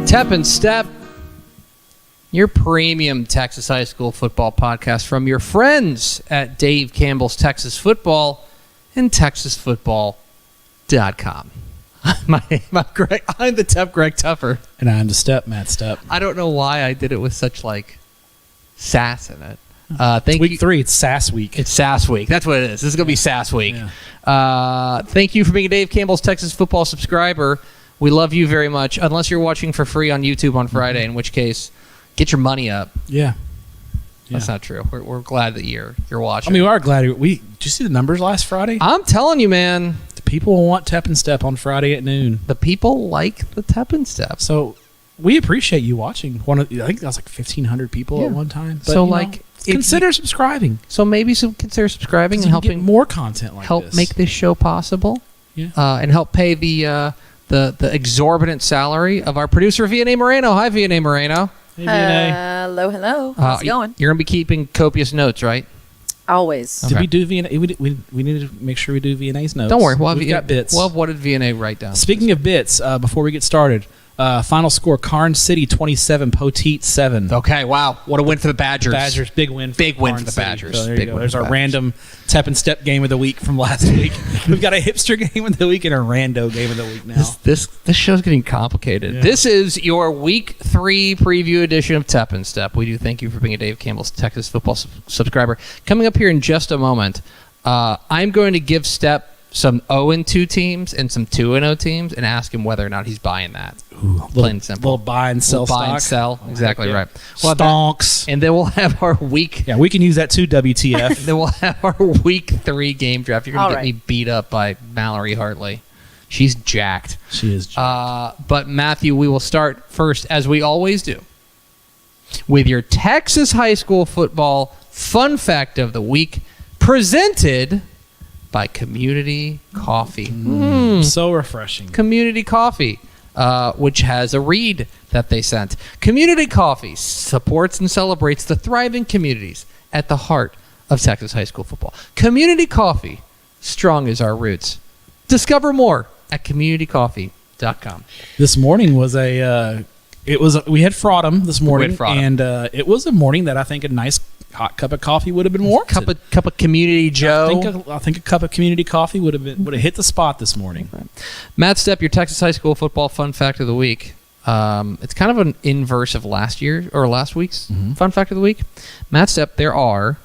Tepper and Stepp, your premium Texas high school football podcast from your friends at Dave Campbell's Texas Football and TexasFootball.com. My name is Greg. I'm the Tep Greg Tepper. And I'm the Step Matt Stepp. I don't know why I did it with such sass in it. It's week 3. It's Sass Week. It's Sass Week. That's what it is. This is going to be Sass Week. Yeah. Thank you for being a Dave Campbell's Texas Football subscriber. We love you very much, unless you're watching for free on YouTube on Friday, in which case, get your money up. Yeah. That's not true. We're glad that you're watching. I mean, we are glad. Did you see the numbers last Friday? I'm telling you, man. The people want Tep and Stepp on Friday at noon. The people like the Tep and Stepp. So we appreciate you watching. I think that was like 1,500 people at one time. But, so consider subscribing. So maybe consider subscribing and helping get more content like help this. Make this show possible. Yeah. And help pay the exorbitant salary of our producer Vianney Moreno. Hi, Vianney Moreno. Hey, Vianney. Hello. How's it going? You're gonna be keeping copious notes, right? Always. Okay. Did we do Vianney? We need to make sure we do Vianney's notes. Don't worry. We've got bits. Well, what did Vianney write down? Speaking of bits, before we get started, final score: Karn City 27, Poteet 7. Okay, wow, what a win for the Badgers! Big win. Big win Karn for the City. Badgers. So there Big you go. win There's for our the random Tep and Stepp game of the week from last week. We've got a hipster game of the week and a rando game of the week now. This show's getting complicated. Yeah. This is your Week 3 preview edition of Tep and Stepp. We do thank you for being a Dave Campbell's Texas Football subscriber. Coming up here in just a moment, I'm going to give Stepp some 0-2 teams and some 2-0 teams and ask him whether or not he's buying that. Plain and simple. Little buy and sell stock. Buy and sell. Exactly right. Stonks. And then we'll have our week. Yeah, we can use that too, WTF. Then we'll have our Week 3 game draft. You're going to get All me beat up by Mallory Hartley. She's jacked. She is jacked. But Matthew, we will start first, as we always do, with your Texas high school football fun fact of the week, presented by Community Coffee. So refreshing. Community Coffee, which has a read that they sent. Community Coffee supports and celebrates the thriving communities at the heart of Texas high school football. Community Coffee, strong as our roots. Discover more at communitycoffee.com. This morning was we had Fraudum this morning, and it was a morning that I think a nice hot cup of coffee would have been warranted. Cup of Community Joe. I think a cup of Community Coffee would have hit the spot this morning. Okay. Matt Stepp, your Texas high school football fun fact of the week. It's kind of an inverse of last week's fun fact of the week. Matt Stepp, there are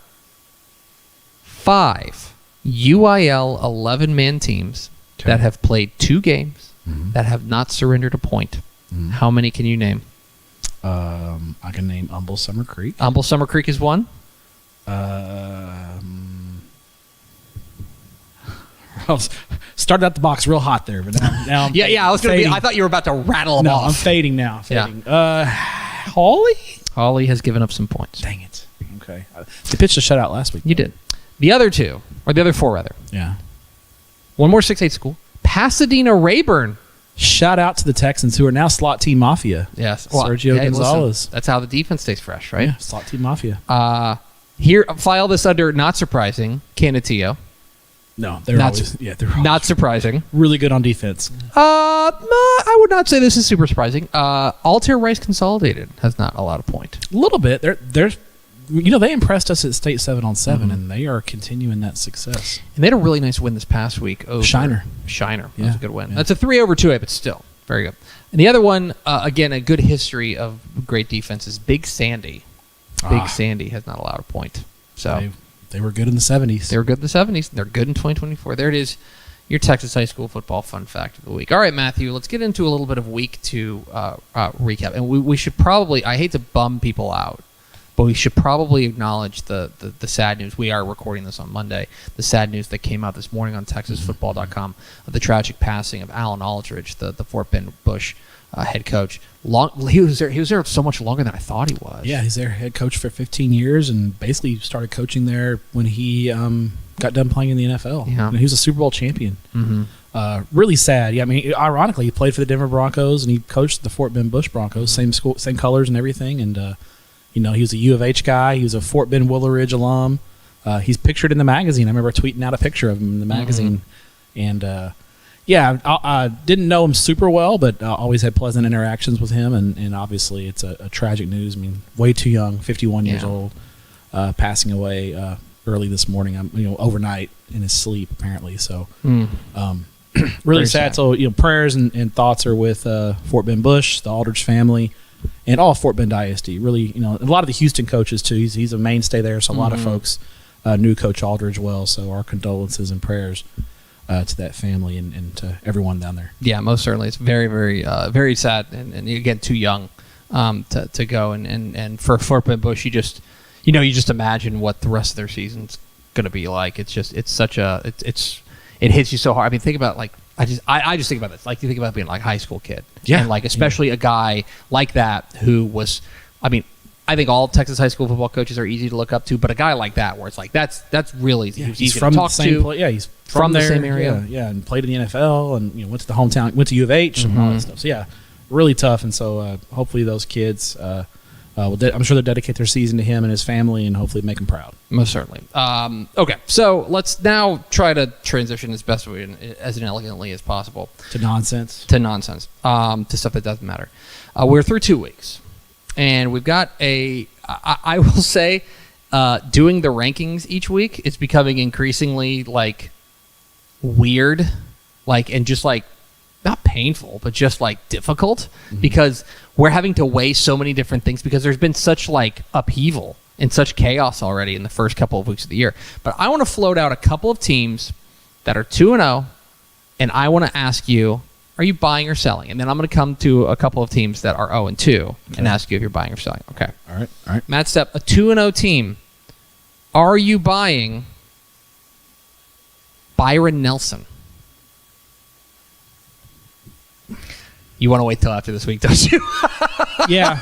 5 UIL 11-man teams that have played 2 games that have not surrendered a point. How many can you name? I can name Humble Summer Creek. Humble Summer Creek is one. Started out the box real hot there, but now I'm I was going to be. I thought you were about to rattle them off. I'm fading now. Yeah. Holly has given up some points. Dang it. Okay. They pitched a shutout last week. You did. The other 2, or the other 4 rather. Yeah. One more 6-8 school. Pasadena Rayburn. Shout out to the Texans, who are now Slot Team Mafia. Yes. Sergio Gonzalez. Listen, that's how the defense stays fresh, right? Yeah, Slot Team Mafia. Here, file this under not surprising, Canutillo. No, they're always not surprising. Really good on defense. No, I would not say this is super surprising. Altair Rice Consolidated has not allowed a point. A little bit. They're they impressed us at State 7-on-7, and they are continuing that success. And they had a really nice win this past week over Shiner. That was a good win. Yeah. That's a 3/2A, but still very good. And the other one, again, a good history of great defenses. Big Sandy. Big Sandy has not allowed a point. So they were good in the 70s. They were good in the 70s. They're good in 2024. There it is. Your Texas high school football fun fact of the week. All right, Matthew, let's get into a little bit of week 2 recap. And we should probably, I hate to bum people out, but we should probably acknowledge the sad news. We are recording this on Monday. The sad news that came out this morning on TexasFootball.com of the tragic passing of Alan Aldridge, the Fort Bend Bush head coach. He was there so much longer than I thought he was. Yeah, he's their head coach for 15 years and basically started coaching there when he got done playing in the NFL. Yeah. And he was a Super Bowl champion. Mm-hmm. Really sad. Yeah, I mean, ironically, he played for the Denver Broncos and he coached the Fort Bend Bush Broncos, same school, same colors and everything. And he was a U of H guy. He was a Fort Bend Willeridge alum. He's pictured in the magazine. I remember tweeting out a picture of him in the magazine. And Yeah, I didn't know him super well, but always had pleasant interactions with him, and obviously it's a tragic news. I mean, way too young, 51 years old, passing away early this morning. Overnight in his sleep apparently. So, really sad. So, prayers and thoughts are with Fort Bend Bush, the Aldridge family, and all of Fort Bend ISD. Really, a lot of the Houston coaches too. He's a mainstay there, so a lot of folks knew Coach Aldridge well. So our condolences and prayers to that family and to everyone down there. Yeah, most certainly. It's very, very, very sad, and again, too young to go. And for Fort Bend Bush, you just imagine what the rest of their season's going to be like. It hits you so hard. I mean, think about I just think about this. Like, you think about being like a high school kid, and especially a guy like that who was. I mean, I think all Texas high school football coaches are easy to look up to, but a guy like that, where it's like that's really easy to talk to. He's from the same area. Yeah, and played in the NFL, and went to the hometown, went to U of H, and all that stuff. So yeah, really tough. And so hopefully those kids, I'm sure they'll dedicate their season to him and his family, and hopefully make him proud. Most certainly. Okay, so let's now try to transition as best we as elegantly as possible to nonsense. To stuff that doesn't matter. We're through 2 weeks. And we've got I will say, doing the rankings each week is becoming increasingly weird, and just not painful, but just difficult, because we're having to weigh so many different things because there's been such upheaval and such chaos already in the first couple of weeks of the year. But I want to float out a couple of teams that are 2-0, and I want to ask you, are you buying or selling? And then I'm going to come to a couple of teams that are 0-2 and ask you if you're buying or selling. Okay. All right. Matt Stepp, a 2-0 team. Are you buying Byron Nelson? You want to wait till after this week, don't you? Yeah.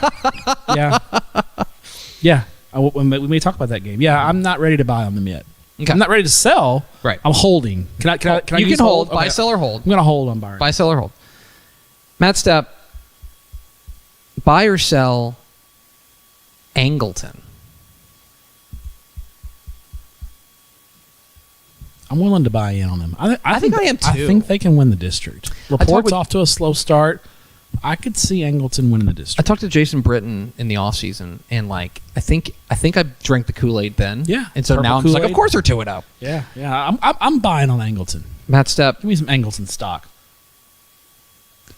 We may talk about that game. Yeah, I'm not ready to buy on them yet. Okay. I'm not ready to sell. Right. I'm holding. Can I you use can hold. Okay. Buy, sell, or hold. I'm going to hold on Byron. Buy, sell, or hold. Matt Stepp, buy or sell Angleton? I'm willing to buy in on them. I think I am too. I think they can win the district. Laporte's off to a slow start. I could see Angleton winning the district. I talked to Jason Britton in the offseason, and I think I drank the Kool-Aid then. Yeah. And so now I'm just of course they're 2-0. Yeah. I'm buying on Angleton. Matt Stepp, give me some Angleton stock.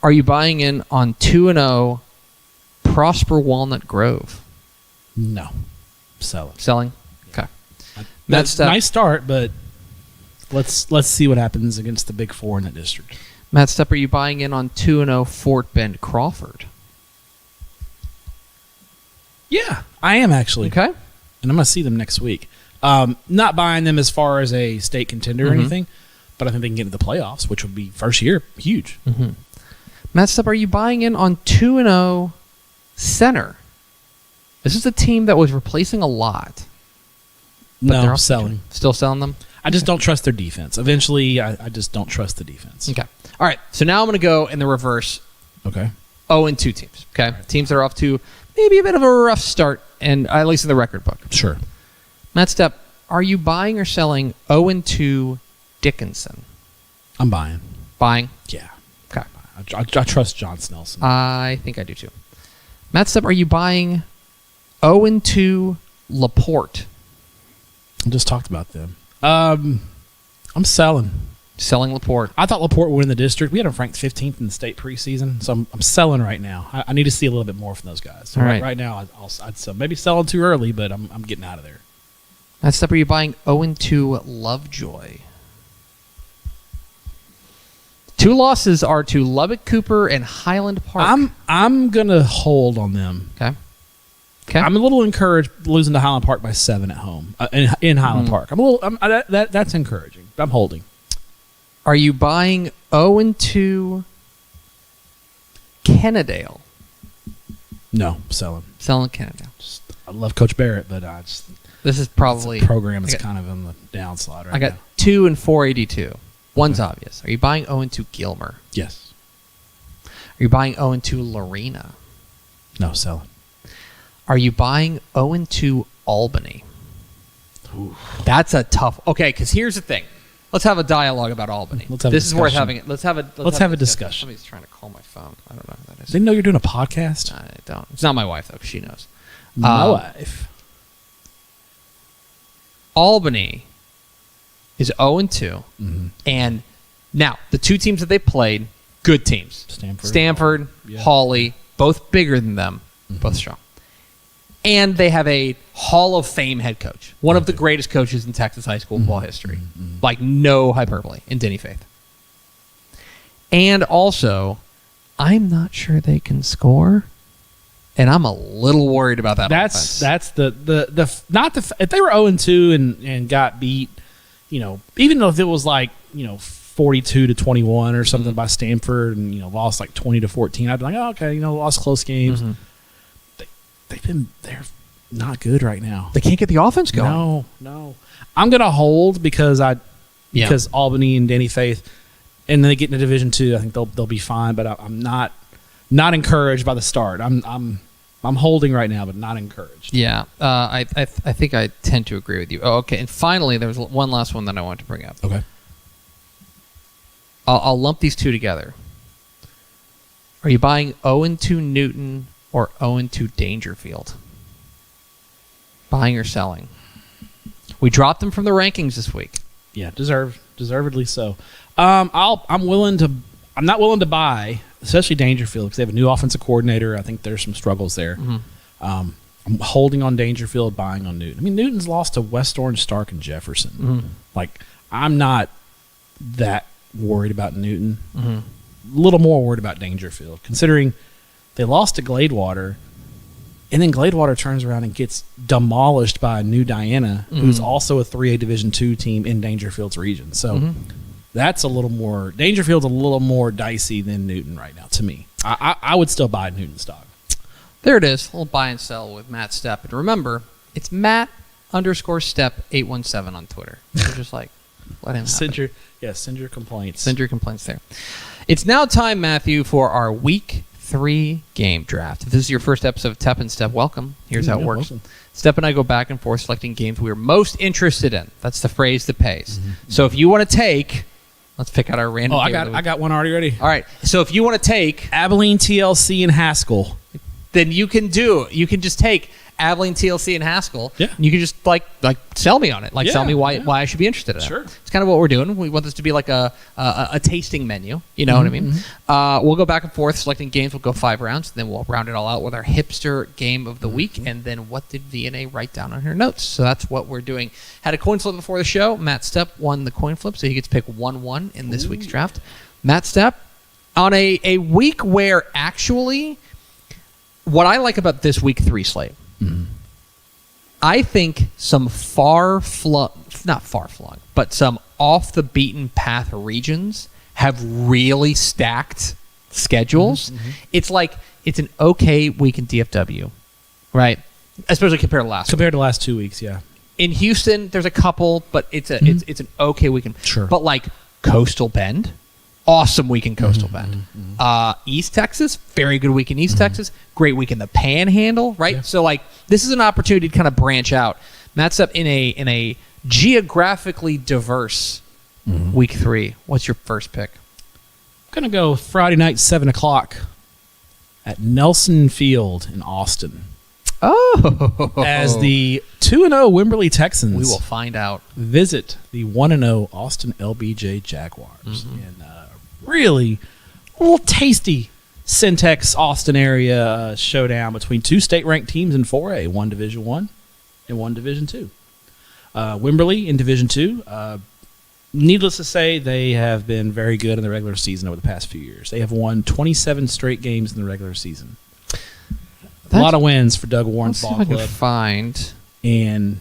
Are you buying in on 2-0 Prosper Walnut Grove? No. Selling. Selling? Okay. Matt Stepp, nice start, but let's see what happens against the Big Four in that district. Matt Stepp, are you buying in on 2-0 Fort Bend Crawford? Yeah, I am actually. Okay. And I'm going to see them next week. Not buying them as far as a state contender or anything, but I think they can get into the playoffs, which would be first year huge. Matt Stepp, are you buying in on 2-0 Center? This is a team that was replacing a lot. No, they're selling. Still selling them? I just don't trust their defense. Eventually, I just don't trust the defense. Okay. All right. So now I'm going to go in the reverse. Okay. 0-2 teams. Okay. Right. Teams that are off to maybe a bit of a rough start, and at least in the record book. Sure. Matt Stepp, are you buying or selling 0-2 Dickinson? I'm buying. Buying? Yeah. Okay. I trust John Snelson. I think I do too. Matt Stepp, are you buying 0-2 Laporte? I just talked about them. I'm selling. Selling Laporte. I thought Laporte would win the district. We had him ranked 15th in the state preseason, so I'm selling right now. I need to see a little bit more from those guys. So all right. Right now, I'd sell. Maybe selling too early, but I'm getting out of there. Matt Stepp, are you buying 0-2 Lovejoy? 2 losses are to Lubbock Cooper and Highland Park. I'm gonna hold on them. Okay. Okay. I'm a little encouraged losing to Highland Park by 7 at home in Highland Park. That's encouraging. I'm holding. Are you buying 0-2 Kennedale? No, selling. Selling Kennedale. I love Coach Barrett, but this is probably the program is kind of on the downslide right now. I got 2 and 482. One's obvious. Are you buying 0-2 Gilmer? Yes. Are you buying 0-2 Lorena? No, selling. Are you buying 0-2 Albany? Ooh. That's a tough. Okay, because here's the thing. let's have a dialogue about Albany. This is worth having it. Let's have a discussion. Somebody's trying to call my phone. I don't know who that is. They know you're doing a podcast? I don't. It's not my wife though, because she knows. My wife. Albany is 0-2, and now the two teams that they played, good teams. Stanford, Hawley, both bigger than them, both strong. And they have a Hall of Fame head coach, one of the greatest coaches in Texas high school football history. Like, no hyperbole, in Denny Faith. And also, I'm not sure they can score, and I'm a little worried about that offense. That's if they were 0-2 and got beat, even though if it was like, 42-21 or something by Stanford and, lost like 20-14, I'd be like, oh, okay, lost close games. They're not good right now. They can't get the offense going. No. I'm gonna hold because Albany and Denny Faith, and then they get into Division II. I think they'll be fine, but I'm not encouraged by the start. I'm holding right now, but not encouraged. Yeah, I think I tend to agree with you. Oh, okay, and finally, there was one last one that I wanted to bring up. Okay, I'll lump these two together. Are you buying 0-2 Newton or 0-2 Dangerfield? Buying or selling? We dropped them from the rankings this week. Yeah, deservedly so. I'm not willing to buy, especially Dangerfield, because they have a new offensive coordinator. I think there's some struggles there. I'm holding on Dangerfield, buying on Newton. I mean, Newton's lost to West Orange, Stark, and Jefferson. Like, I'm not that worried about Newton. A little more worried about Dangerfield, considering they lost to Gladewater, and then Gladewater turns around and gets demolished by New Diana, who's also a 3A Division II team in Dangerfield's region. So that's Dangerfield's a little more dicey than Newton right now to me. I would still buy Newton stock. There it is. We'll buy and sell with Matt Stepp. And remember, it's Matt_Stepp 817 on Twitter. So just let him send your complaints. Send your complaints there. It's now time, Matthew, for our Week 3 game draft. If this is your first episode of Tepper and Stepp, welcome. Here's how it works. Welcome. Stepp and I go back and forth selecting games we are most interested in. That's the phrase that pays. So if you want to take, let's pick out our random game. I got one already ready. All right. So if you want to take Abilene, TLC, and Haskell, then you can just take Abilene, TLC, and Haskell. Yeah. And you can just like sell me on it. Sell me why I should be interested in it. Sure. It's kind of what we're doing. We want this to be like a tasting menu. You know what I mean? We'll go back and forth selecting games. We'll go 5 rounds. Then we'll round it all out with our hipster game of the week. And then what did VNA write down on her notes? So that's what we're doing. Had a coin flip before the show. Matt Stepp won the coin flip, so he gets to pick 1-1 in this week's draft. Matt Stepp, on a week where actually what I like about this week 3 slate, I think some not far-flung, but some off-the-beaten-path regions have really stacked schedules. It's an okay week in DFW, right? Especially compared to last week. Compared to the last 2 weeks, yeah. In Houston, there's a couple, but it's an okay weekend. Sure. But like Coastal Bend, awesome week in Coastal Bend. East Texas, very good week in East Texas. Great week in the Panhandle, right? Yeah. So this is an opportunity to kind of branch out. Matt's up in a geographically diverse week 3. What's your first pick? I'm gonna go Friday night 7:00 at Nelson Field in Austin. Oh, as the 2-0 Wimberley Texans, we will find out. Visit the 1-0 Austin LBJ Jaguars in really a little tasty Syntex Austin area showdown between 2 state-ranked teams in 4A, one Division I and one Division II. Wimberley in Division II. Needless to say, they have been very good in the regular season over the past few years. They have won 27 straight games in the regular season. A lot of wins for Doug Warren's ball club. And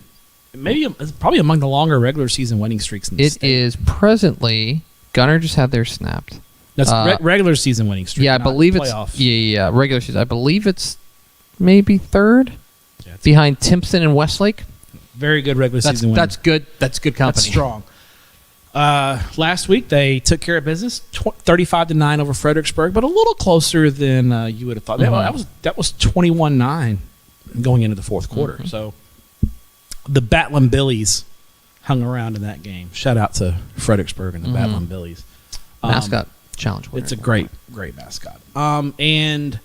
it's probably among the longer regular season winning streaks in the state. It is presently. Gunner just had theirs snapped. That's regular season winning streak. Yeah, I believe playoff. It's regular season. I believe it's maybe 3rd behind Timpson and Westlake. Very good regular season win. That's good. That's good company. That's strong. Last week they took care of business, 35-9 over Fredericksburg, but a little closer than you would have thought. That was 21-9 going into the fourth quarter. So the Batlin Billies hung around in that game. Shout out to Fredericksburg and the Badland Billies. Mascot challenge winner. It's a great mascot. And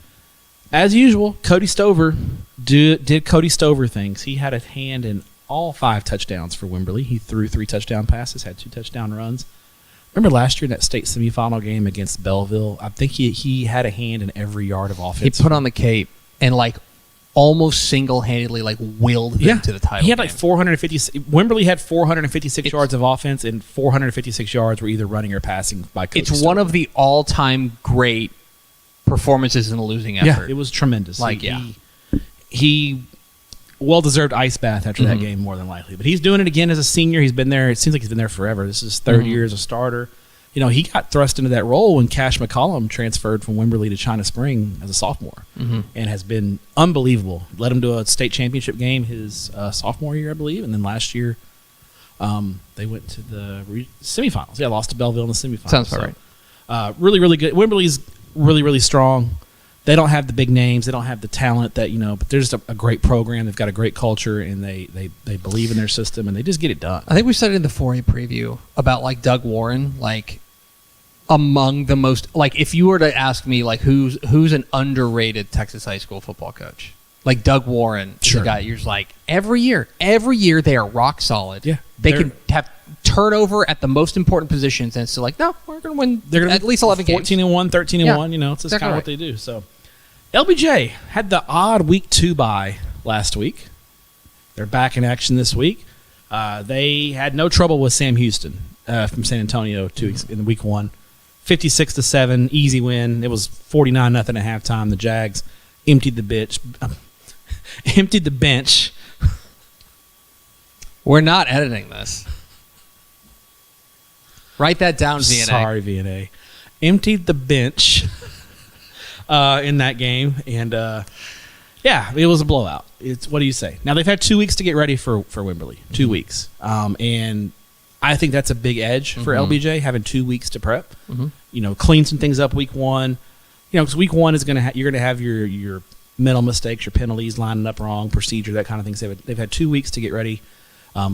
as usual, Cody Stover did Cody Stover things. He had a hand in all 5 touchdowns for Wimberley. He threw 3 touchdown passes, had 2 touchdown runs. Remember last year in that state semifinal game against Belleville? I think he had a hand in every yard of offense. He put on the cape and almost single-handedly willed them to the title. He had game. 450. Wimberley had 456 yards of offense, and 456 yards were either running or passing by Cody Stover. One of the all-time great performances in a losing effort. Yeah, it was tremendous. He well-deserved ice bath after that game, more than likely. But he's doing it again as a senior. He's been there. It seems like he's been there forever. This is his 3rd year as a starter. He got thrust into that role when Cash McCollum transferred from Wimberley to China Spring as a sophomore and has been unbelievable. Led him to a state championship game his sophomore year, I believe. And then last year they went to the semifinals. Yeah, lost to Belleville in the semifinals. Sounds about right. Really, really good. Wimberley's really, really strong. They don't have the big names. They don't have the talent that, but there's a great program. They've got a great culture, and they believe in their system, and they just get it done. I think we said it in the 4A preview about, Doug Warren, among the most, if you were to ask me, who's an underrated Texas high school football coach? Doug Warren is a guy you're just every year they are rock solid. Yeah. They can have turnover at the most important positions, and it's still no, we're going to win. They're going to at least 11 games. 14-1, 13-1, it's just kind of what they do. So LBJ had the odd week 2 bye last week. They're back in action this week. They had no trouble with Sam Houston from San Antonio 2 weeks in week 1. 56-7, easy win. It was 49-0 at halftime. The Jags emptied the bench. We're not editing this. Write that down, VNA. Sorry, VNA. Emptied the bench in that game, and it was a blowout. What do you say? Now they've had 2 weeks to get ready for Wimberley. 2 weeks, and I think that's a big edge for LBJ, having 2 weeks to prep. Clean some things up week 1. Because week 1 is you're gonna have your mental mistakes, your penalties lining up wrong, procedure, that kind of thing. So they've had 2 weeks to get ready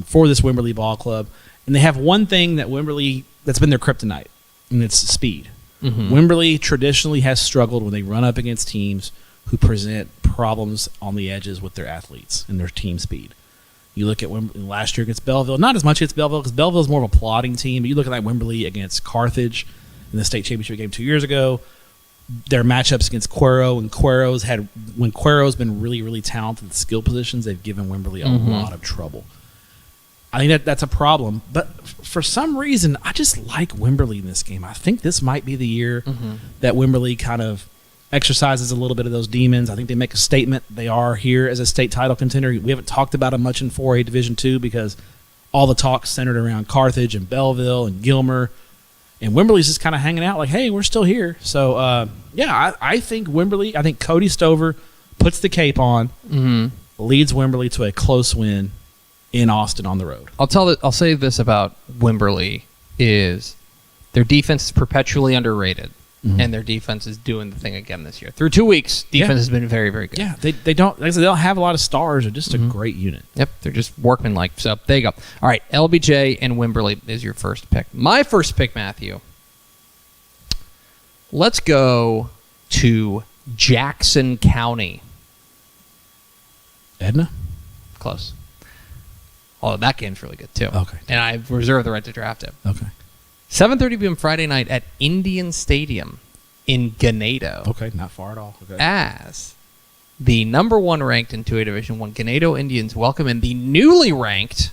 for this Wimberley ball club, and they have one thing that Wimberley that's been their kryptonite, and it's speed. Wimberley traditionally has struggled when they run up against teams who present problems on the edges with their athletes and their team speed. You look at last year against Belleville, not as much against Belleville because Belleville's more of a plodding team, but you look at that Wimberley against Carthage in the state championship game 2 years ago, their matchups against Cuero, and when Cuero's been really, really talented at skill positions, they've given Wimberley a lot of trouble. I think that's a problem, but for some reason, I just like Wimberley in this game. I think this might be the year that Wimberley kind of exercises a little bit of those demons. I think they make a statement. They are here as a state title contender. We haven't talked about them much in 4A Division II because all the talk centered around Carthage and Belleville and Gilmer, and Wimberley's just kind of hanging out hey, we're still here. So, I think Wimberley, I think Cody Stover puts the cape on, leads Wimberley to a close win in Austin on the road. I'll say this about Wimberley is their defense is perpetually underrated, and their defense is doing the thing again this year. Through 2 weeks, defense has been very, very good. Yeah, they don't have a lot of stars. They're just a great unit. Yep, they're just workmanlike. So there you go. All right, LBJ and Wimberley is your first pick. My first pick, Matthew. Let's go to Jackson County. Edna? Close. Oh, that game's really good, too. Okay. And I reserve the right to draft it. Okay. 7:30 p.m. Friday night at Indian Stadium in Ganado. Okay, not far at all. Okay. As the number 1 ranked in 2A Division I, Ganado Indians welcome in the newly ranked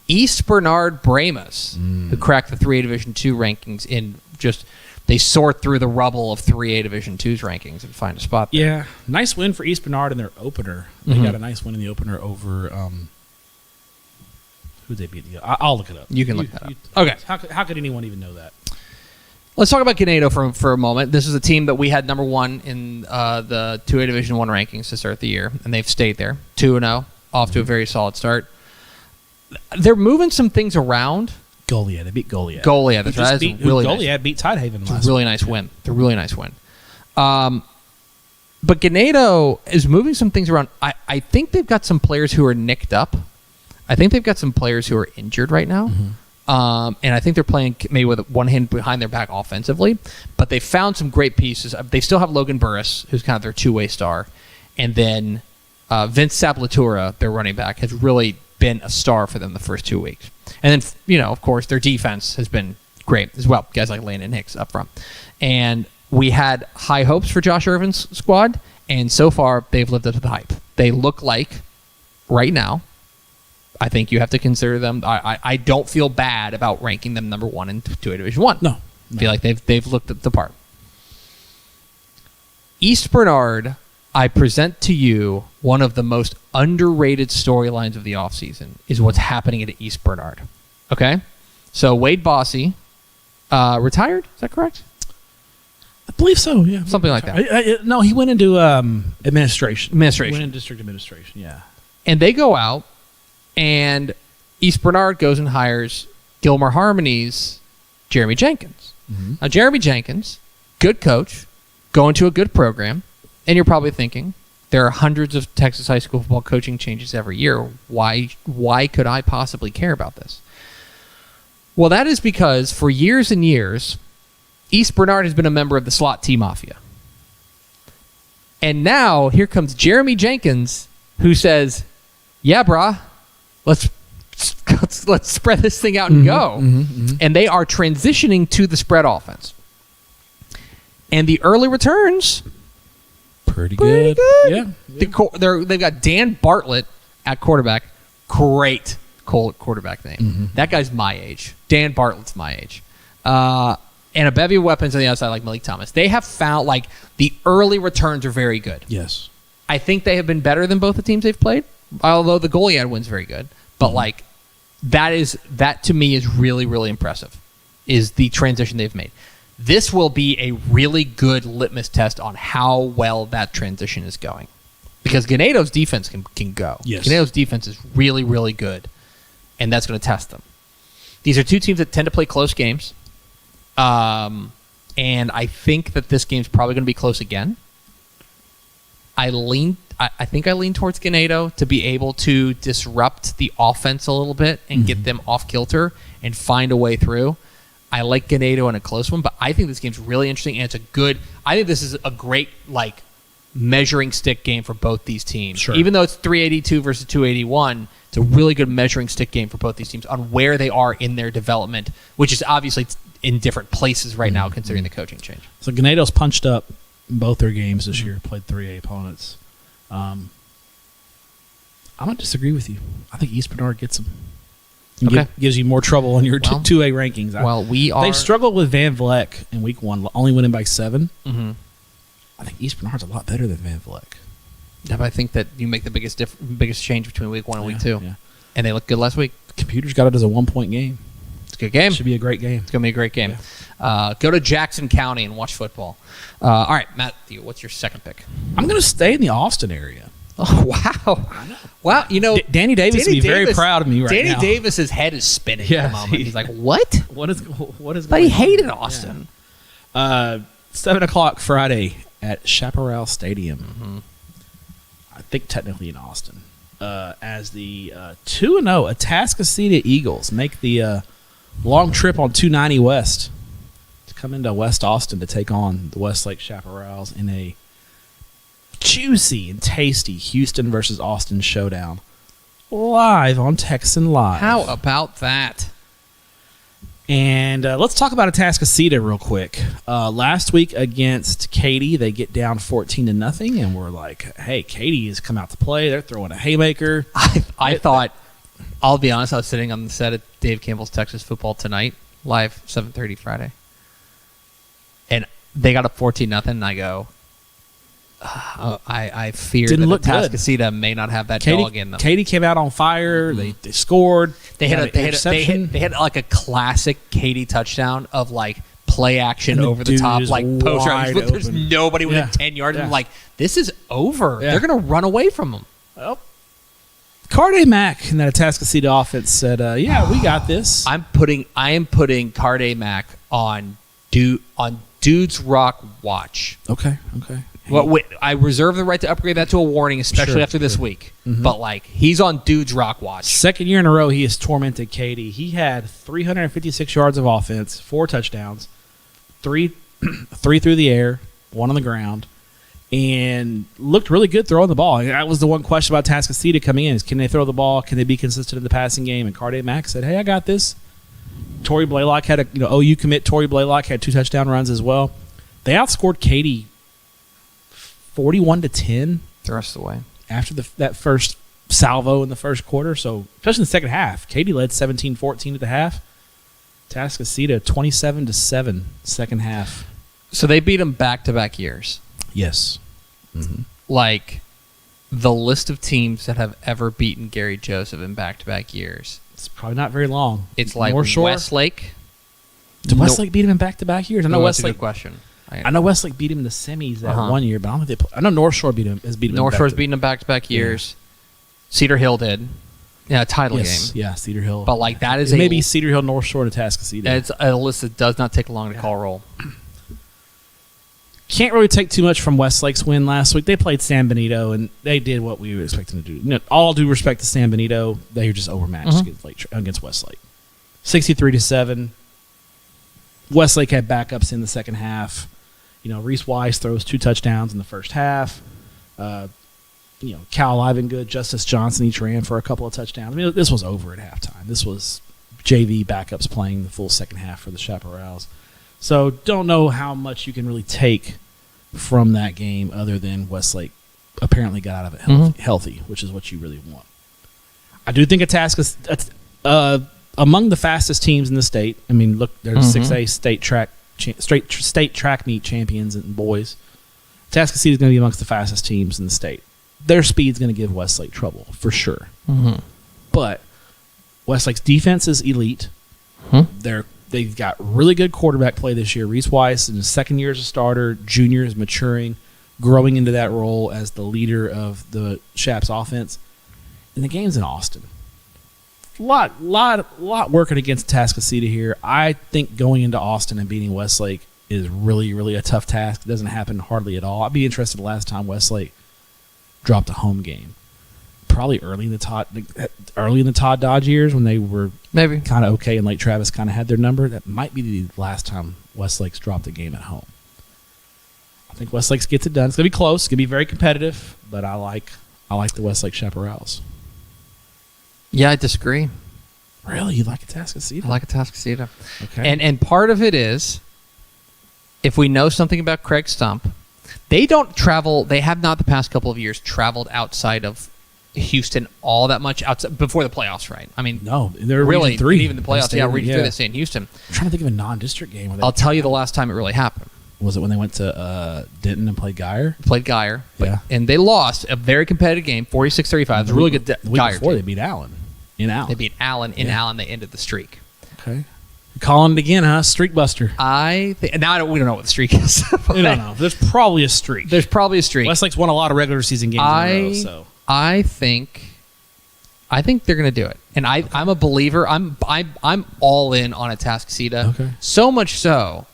East Bernard Brahmas, who cracked the 3A Division II rankings in just... They sort through the rubble of 3A Division II's rankings and find a spot there. Yeah, nice win for East Bernard in their opener. They got a nice win in the opener over... who'd they beat? I'll look it up. You can look that up. Okay. How could anyone even know that? Let's talk about Ganado for a moment. This is a team that we had number 1 in the 2A Division I rankings to start the year, and they've stayed there. 2-0, off to a very solid start. They're moving some things around. Goliad. They beat Goliad. Goliad. That's right. Goliad beat Tidehaven last week. It's a really nice win. It's a really nice win. But Ganado is moving some things around. I think they've got some players who are nicked up. I think they've got some players who are injured right now. And I think they're playing maybe with one hand behind their back offensively. But they found some great pieces. They still have Logan Burris, who's kind of their two-way star. And then Vince Sablatura, their running back, has really been a star for them the first 2 weeks. And then, of course, their defense has been great as well. Guys like Landon Hicks up front. And we had high hopes for Josh Irvin's squad. And so far, they've lived up to the hype. They look like, right now, I think you have to consider them. I don't feel bad about ranking them number 1 in 2A Division 1. No. I feel like they've looked at the part. East Bernard, I present to you one of the most underrated storylines of the offseason is what's happening at East Bernard. Okay? So Wade Bossy retired? Is that correct? I believe so, yeah. Something like that. No, he went into administration. Administration. He went into district administration, yeah. And they go out, and East Bernard goes and hires Gilmer Harmony's Jeremy Jenkins. Now, Jeremy Jenkins, good coach, going to a good program, and you're probably thinking, there are hundreds of Texas high school football coaching changes every year. Why could I possibly care about this? Well, that is because for years and years, East Bernard has been a member of the Slot T Mafia. And now, here comes Jeremy Jenkins, who says, yeah, brah, let's spread this thing out and go. And they are transitioning to the spread offense. And the early returns, pretty good. Yeah. They've got Dan Bartlett at quarterback. Great quarterback name. That guy's my age. Dan Bartlett's my age. And a bevy of weapons on the outside like Malik Thomas. They have found, the early returns are very good. Yes. I think they have been better than both the teams they've played, although the Goliad win's very good. But, that to me is really, really impressive, is the transition they've made. This will be a really good litmus test on how well that transition is going. Because Ganedo's defense can go. Yes. Ganedo's defense is really, really good, and that's going to test them. These are two teams that tend to play close games. And I think that this game's probably going to be close again. I think I lean towards Ganedo to be able to disrupt the offense a little bit and get them off kilter and find a way through. I like Ganedo in a close one, but I think this game's really interesting, and I think this is a great, measuring stick game for both these teams. Sure. Even though it's 382 versus 281, it's a really good measuring stick game for both these teams on where they are in their development, which is obviously in different places right now considering the coaching change. So Ganedo's punched up in both their games this year, played 3A opponents. I'm going to disagree with you. I think East Bernard gets them. Okay. Gives you more trouble in your 2A rankings. They've struggled with Van Vleck in week 1, only winning by 7. I think East Bernard's a lot better than Van Vleck. Yeah, but I think that you make the biggest change between week 1 and week 2. Yeah. And they look good last week. Computer's got it as a 1-point game. It's a good game. Should be a great game. It's going to be a great game. Yeah. Go to Jackson County and watch football. All right, Matt, what's your second pick? I'm going to stay in the Austin area. Oh, wow. Wow. Danny Davis would be very proud of me right now. Danny Davis's head is spinning at the moment. He's like, what? What is But he hated Austin. Yeah. 7 o'clock Friday at Chaparral Stadium. I think technically in Austin. As the 2-0 Atascocita Eagles make the long trip on 290 West to come into West Austin to take on the Westlake Chaparrals in a juicy and tasty Houston versus Austin showdown live on Texan Live. How about that? And let's talk about Atascocita real quick. Last week against Katy, they get down 14-0, and we're like, hey, Katy has come out to play. They're throwing a haymaker. I thought, I'll be honest, I was sitting on the set of Dave Campbell's Texas Football Tonight, live 7:30 Friday. And they got up 14-0, and I go, I fear that Atascocita may not have that dog in them. Katy came out on fire. They scored. They had like a classic Katy touchdown of play action over the top, post routes. There's nobody within 10 yards. Yeah. I'm like, this is over. Yeah. They're going to run away from them. Well, Carde Mack in that Atascocita offense said, "Yeah, we got this." I am putting Carde Mack on Dudes Rock watch. Okay. Well, I reserve the right to upgrade that to a warning, especially after this week. Mm-hmm. But he's on dude's rock watch. Second year in a row, he has tormented Katie. He had 356 yards of offense, 4 touchdowns, three through the air, 1 on the ground, and looked really good throwing the ball. And that was the one question about Atascocita coming in: is can they throw the ball? Can they be consistent in the passing game? And Carde Mack said, "Hey, I got this." Torrey Blaylock had OU commit. Torrey Blaylock had 2 touchdown runs as well. They outscored Katy 41-10 The rest of the way after that first salvo in the first quarter. So especially in the second half, Katy led 17-14 at the half. Atascocita 27-7 second half. So they beat him back-to-back years. Yes. Mm-hmm. The list of teams that have ever beaten Gary Joseph in back-to-back years. It's probably not very long. It's like North Shore. Westlake. Did Westlake beat him in back-to-back years? I know That's a Westlake. good question. I know Westlake beat him in the semis that one year, but I don't think they play. I know North Shore has beaten him. North Shore's beaten him back-to-back years. Cedar Hill did. Yeah, a title game. Yeah, Cedar Hill. But that is maybe Cedar Hill, North Shore, and Atascocita. It's a list that does not take long to call roll. Can't really take too much from Westlake's win last week. They played San Benito, and they did what we were expecting to do. All due respect to San Benito, they were just overmatched against Westlake. 63-7. Westlake had backups in the second half. Reese Wise throws 2 touchdowns in the first half. Cal Livengood, Justice Johnson each ran for a couple of touchdowns. This was over at halftime. This was JV backups playing the full second half for the Chaparrals. So don't know how much you can really take from that game other than Westlake apparently got out of it healthy, which is what you really want. I do think Atascocita, among the fastest teams in the state. Look, they're 6A state track meet champions in boys. Atascocita is going to be amongst the fastest teams in the state. Their speed's going to give Westlake trouble for sure. Mm-hmm. But Westlake's defense is elite. They've got really good quarterback play this year. Reese Weiss, in his second year as a starter, junior, is maturing, growing into that role as the leader of the Shaps offense. And the game's in Austin. Lot working against Atascocita here. I think going into Austin and beating Westlake is really, really a tough task. It doesn't happen hardly at all. I'd be interested the last time Westlake dropped a home game. Probably early in the Todd Dodge years when they were maybe kind of okay and Lake Travis kind of had their number. That might be the last time Westlake's dropped a game at home. I think Westlake gets it done. It's gonna be close. It's gonna be very competitive, but I like the Westlake Chaparrals. Yeah, I disagree. Really, you like Atascocita? I like Atascocita. Okay. And part of it is, if we know something about Craig Stump, they don't travel. They have not the past couple of years traveled outside of Houston all that much outside before the playoffs, right? No, they're really Region 3. even the playoffs. Region 3 they stay in Houston. I'm trying to think of a non-district game. I'll tell you the last time it really happened. Was it when they went to Denton and played Geyer? Played Geyer, and they lost a very competitive game, 46-35. It was a really good the week Geyer before team. They beat Allen in Allen. They beat Allen in Allen. They ended the streak. Okay. Calling it again, huh? Streak buster. We don't know what the streak is. We don't know. There's probably a streak. Westlake's won a lot of regular season games in a row, so I think they're going to do it, and I'm a believer. I'm all in on Atascocita. Okay. So much so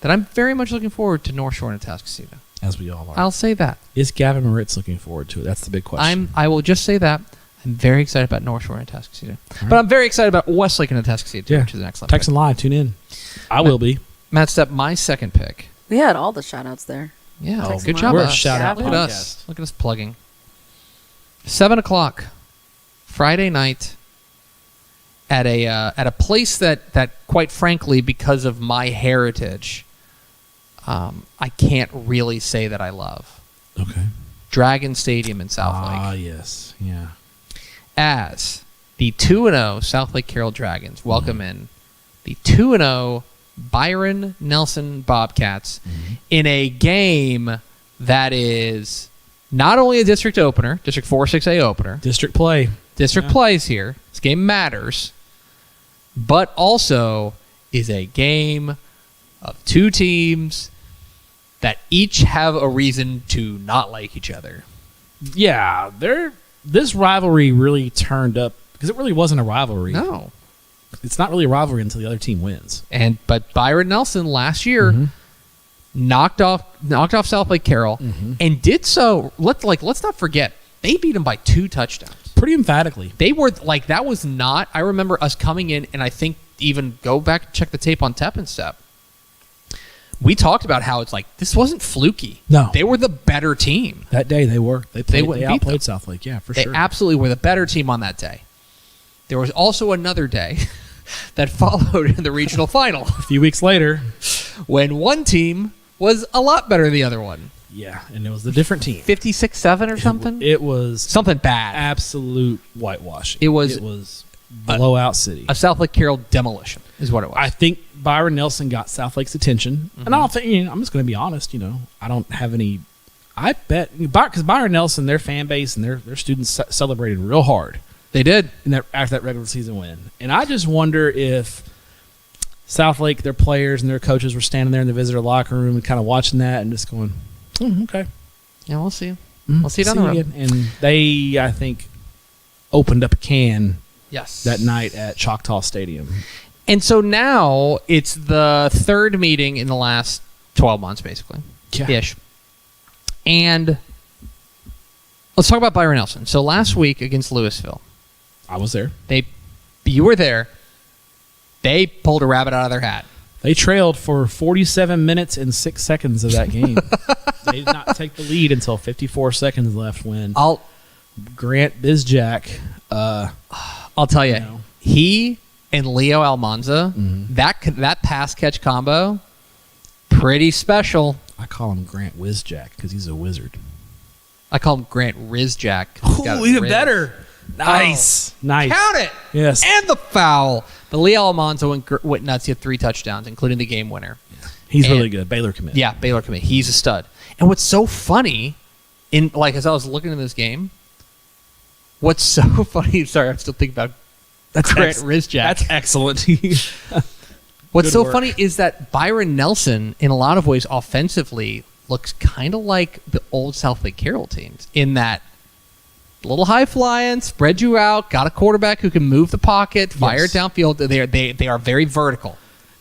that I'm very much looking forward to North Shore and Atascocita. As we all are. I'll say that. Is Gavin Moritz looking forward to it? That's the big question. I will just say that. I'm very excited about North Shore and Atascocita. Right. But I'm very excited about Westlake and Atascocita, which is an excellent Texan Live, tune in. I will be. Matt Stepp, my second pick. We had all the shout-outs there. Yeah, good job. We're a shout-out Look at us. Look at us plugging. 7 o'clock, Friday night, at a place that quite frankly, because of my heritage, I can't really say that I love. Okay. Dragon Stadium in Southlake. Ah, yes. Yeah. As the 2-0 Southlake Carroll Dragons welcome in the 2-0 Byron Nelson Bobcats in a game that is not only a district opener, District 4 6A opener. District play. District plays here. This game matters. But also is a game of two teams that each have a reason to not like each other. Yeah, this rivalry really turned up because it really wasn't a rivalry. No. It's not really a rivalry until the other team wins. But Byron Nelson last year knocked off Southlake Carroll, and did so. Let's not forget they beat them by 2 touchdowns. Pretty emphatically. They were like, that was not. I remember us coming in, and I think even go back and check the tape on Tepper and Stepp. We talked about how it's like this wasn't fluky. No, they were the better team that day. They were. They outplayed Southlake. Yeah, for sure. They absolutely were the better team on that day. There was also another day that followed in the regional final. A few weeks later, when one team was a lot better than the other one. Yeah, and it was the different team. 56-7 or something? It was something bad. Absolute whitewash. It was blowout city. A Southlake Carroll demolition is what it was. I think Byron Nelson got Southlake's attention. And I don't think, I'm just going to be honest, I don't have any. I bet, because Byron Nelson, their fan base and their students celebrated real hard. They did. After that regular season win. And I just wonder if Southlake, their players and their coaches were standing there in the visitor locker room and kind of watching that and just going, okay. Yeah, we'll see. We'll see down the road. And they, I think, opened up a can that night at Choctaw Stadium. And so now it's the third meeting in the last 12 months, basically. Yeah. Ish. And let's talk about Byron Nelson. So last week against Louisville. I was there. You were there. They pulled a rabbit out of their hat. They trailed for 47 minutes and 6 seconds of that game. They did not take the lead until 54 seconds left when Grant Bizjack. I'll tell you, he and Leo Almanza, that pass catch combo, pretty special. I call him Grant Wizjack because he's a wizard. I call him Grant Rizjack. Oh, even better. Nice. Nice. Count it. Yes. And the foul. But Leo Almanza went nuts. He had 3 touchdowns, including the game winner. Yeah. He's really good. Baylor commit. Yeah, Baylor commit. He's a stud. And what's so funny, as I was looking at this game, what's so funny, sorry, I'm still thinking about Grant Rizjack. That's excellent. What's so funny is that Byron Nelson, in a lot of ways, offensively, looks kind of like the old Southlake Carroll teams in that little high flying, spread you out, got a quarterback who can move the pocket, fire it downfield. They are very vertical.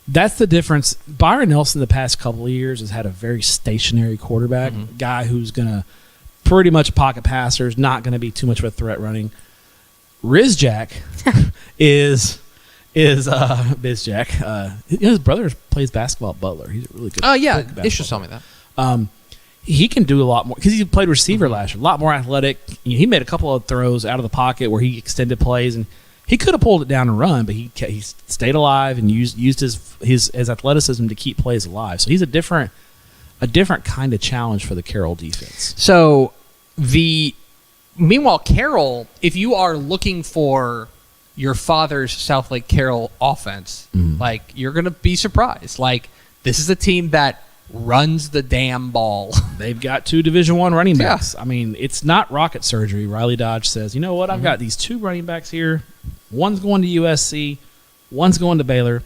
That's the difference. Byron Nelson the past couple of years has had a very stationary quarterback, guy who's going to pretty much pocket passer, is not going to be too much of a threat running. Rizjack is Bizjack. His brother plays basketball at Butler. He's a really good. Oh yeah, Ish just told me that. He can do a lot more because he played receiver last year. A lot more athletic. He made a couple of throws out of the pocket where he extended plays, and he could have pulled it down and run, but he stayed alive and used his athleticism to keep plays alive. So he's a different kind of challenge for the Carroll defense. So meanwhile, Carroll, if you are looking for your father's Southlake Carroll offense, you're gonna be surprised. This is a team that runs the damn ball. They've got 2 Division I running backs. Yeah. I mean, it's not rocket surgery. Riley Dodge says, you know what? I've got these 2 running backs here. One's going to USC. One's going to Baylor.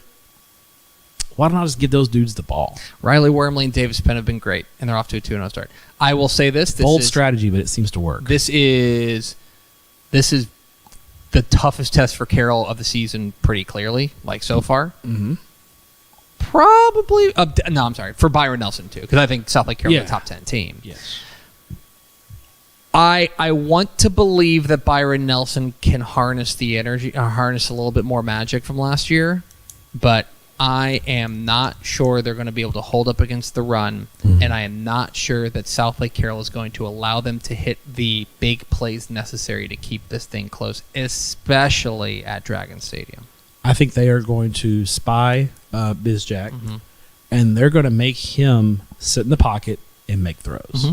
Why don't I just give those dudes the ball? Riley Wormley and Davis Penn have been great, and they're off to a 2-0 start. I will say this. Bold strategy, but it seems to work. This is the toughest test for Carroll of the season pretty clearly, so far. Mm-hmm. Probably no, I'm sorry, for Byron Nelson too, because I think Southlake Carroll is a top 10 team. Yes. I want to believe that Byron Nelson can harness the energy, harness a little bit more magic from last year, but I am not sure they're going to be able to hold up against the run, and I am not sure that Southlake Carroll is going to allow them to hit the big plays necessary to keep this thing close, especially at Dragon Stadium. I think they are going to spy Bizjack, and they're going to make him sit in the pocket and make throws.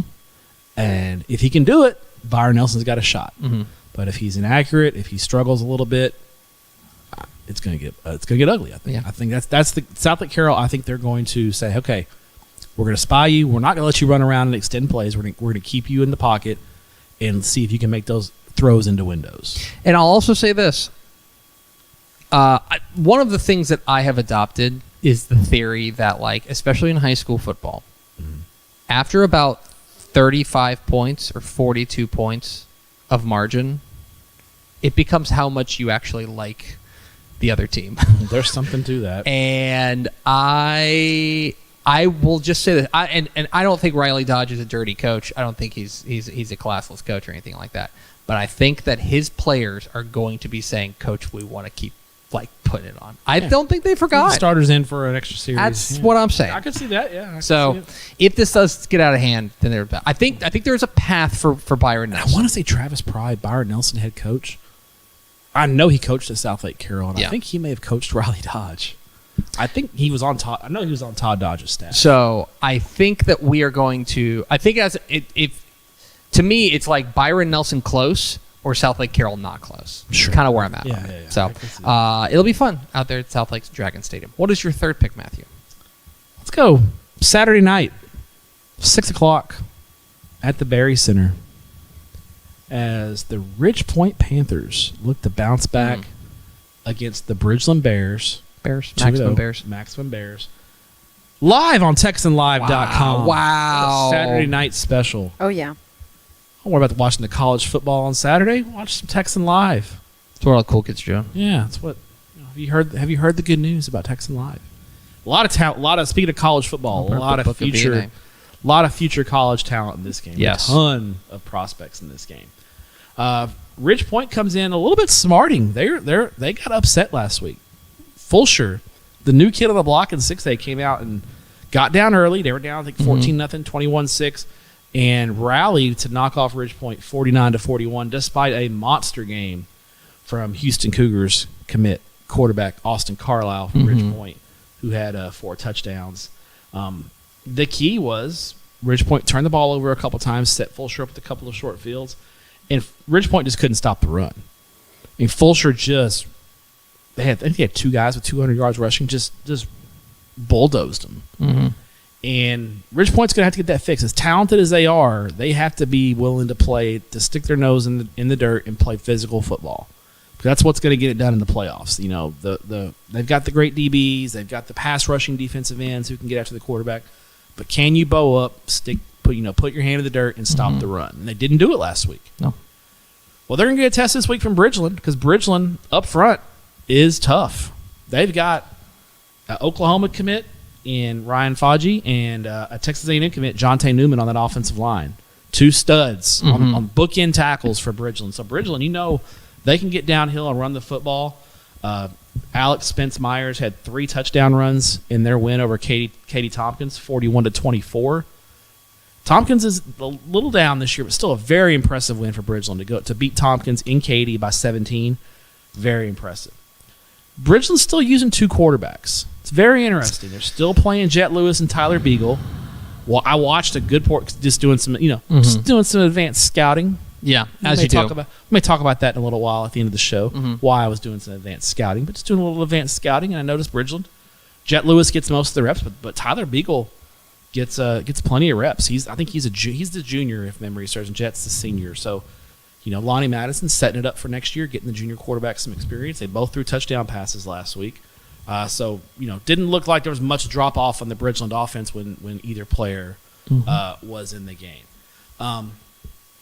And if he can do it, Byron Nelson's got a shot. But if he's inaccurate, if he struggles a little bit, it's going to get ugly. I think. I think that's the Southlake Carroll. I think they're going to say, okay, we're going to spy you. We're not going to let you run around and extend plays. We're going to keep you in the pocket and see if you can make those throws into windows. And I'll also say this. One of the things that I have adopted is the theory that, especially in high school football, after about 35 points or 42 points of margin, it becomes how much you actually like the other team. There's something to that. And I I will just say that, and I don't think Riley Dodge is a dirty coach. I don't think he's a classless coach or anything like that. But I think that his players are going to be saying, "Coach, we want to keep putting it on." I don't think they forgot. Starters in for an extra series. That's what I'm saying. I could see that. Yeah. So if this does get out of hand, then they're bad. I think there's a path for Byron Nelson. I want to say Travis Pry, Byron Nelson head coach. I know he coached at South Lake Carroll, and I think he may have coached Riley Dodge. I think he was on Todd. I know he was on Todd Dodge's staff. So I think that we are going to. I think to me, it's like Byron Nelson close or South Lake Carroll not close. Sure. Kind of where I'm at. Yeah. So it'll be fun out there at South Lake's Dragon Stadium. What is your third pick, Matthew? Let's go Saturday night, 6:00 at the Barry Center, as the Ridge Point Panthers look to bounce back against the Bridgeland Bears. Maximum Bears. Live on TexanLive.com. Wow. Saturday night special. Oh, yeah. Don't worry about watching the college football on Saturday. Watch some Texan Live. That's what all the cool kids are doing. Yeah, that's what. Have you heard the good news about Texan Live? A lot of talent. Speaking of college football, a lot of future college talent in this game. Yes. A ton of prospects in this game. Ridge Point comes in a little bit smarting. They got upset last week. Fulsher, the new kid on the block in 6A, came out and got down early. They were down, I think, 14-0, 21-6, and rallied to knock off Ridge Point 49-41, despite a monster game from Houston Cougars commit quarterback Austin Carlisle from Ridge Point, who had 4 touchdowns. The key was Ridge Point turned the ball over a couple times, set Fulsher up with a couple of short fields, and Ridge Point just couldn't stop the run. And Fulsher just I think they had 2 guys with 200 yards rushing, just bulldozed them. And Ridge Point's going to have to get that fixed. As talented as they are, they have to be willing to stick their nose in the dirt and play physical football. That's what's going to get it done in the playoffs. You know, they've got the great DBs, they've got the pass rushing defensive ends who can get after the quarterback. But can you bow up, put your hand in the dirt and stop the run? And they didn't do it last week. No. Well, they're going to get a test this week from Bridgeland, because Bridgeland up front is tough. They've got an Oklahoma commit in Ryan Fauji and a Texas A&M commit, Jonte Newman, on that offensive line. 2 studs on bookend tackles for Bridgeland. So Bridgeland, they can get downhill and run the football. Alex Spence Myers had 3 touchdown runs in their win over Katie Tompkins, 41-24. Tompkins is a little down this year, but still a very impressive win for Bridgeland to beat Tompkins in Katy by 17. Very impressive. Bridgeland's still using 2 quarterbacks. It's very interesting. They're still playing Jet Lewis and Tyler Beagle. Well, I watched a good port just doing some, just doing some advanced scouting. Yeah, as you do. We may talk about that in a little while at the end of the show, why I was doing some advanced scouting, but just doing a little advanced scouting, and I noticed Bridgeland. Jet Lewis gets most of the reps, but Tyler Beagle gets plenty of reps. I think he's the junior, if memory serves, and Jet's the senior. So, Lonnie Madison setting it up for next year, getting the junior quarterback some experience. They both threw touchdown passes last week. So, didn't look like there was much drop off on the Bridgeland offense when either player was in the game.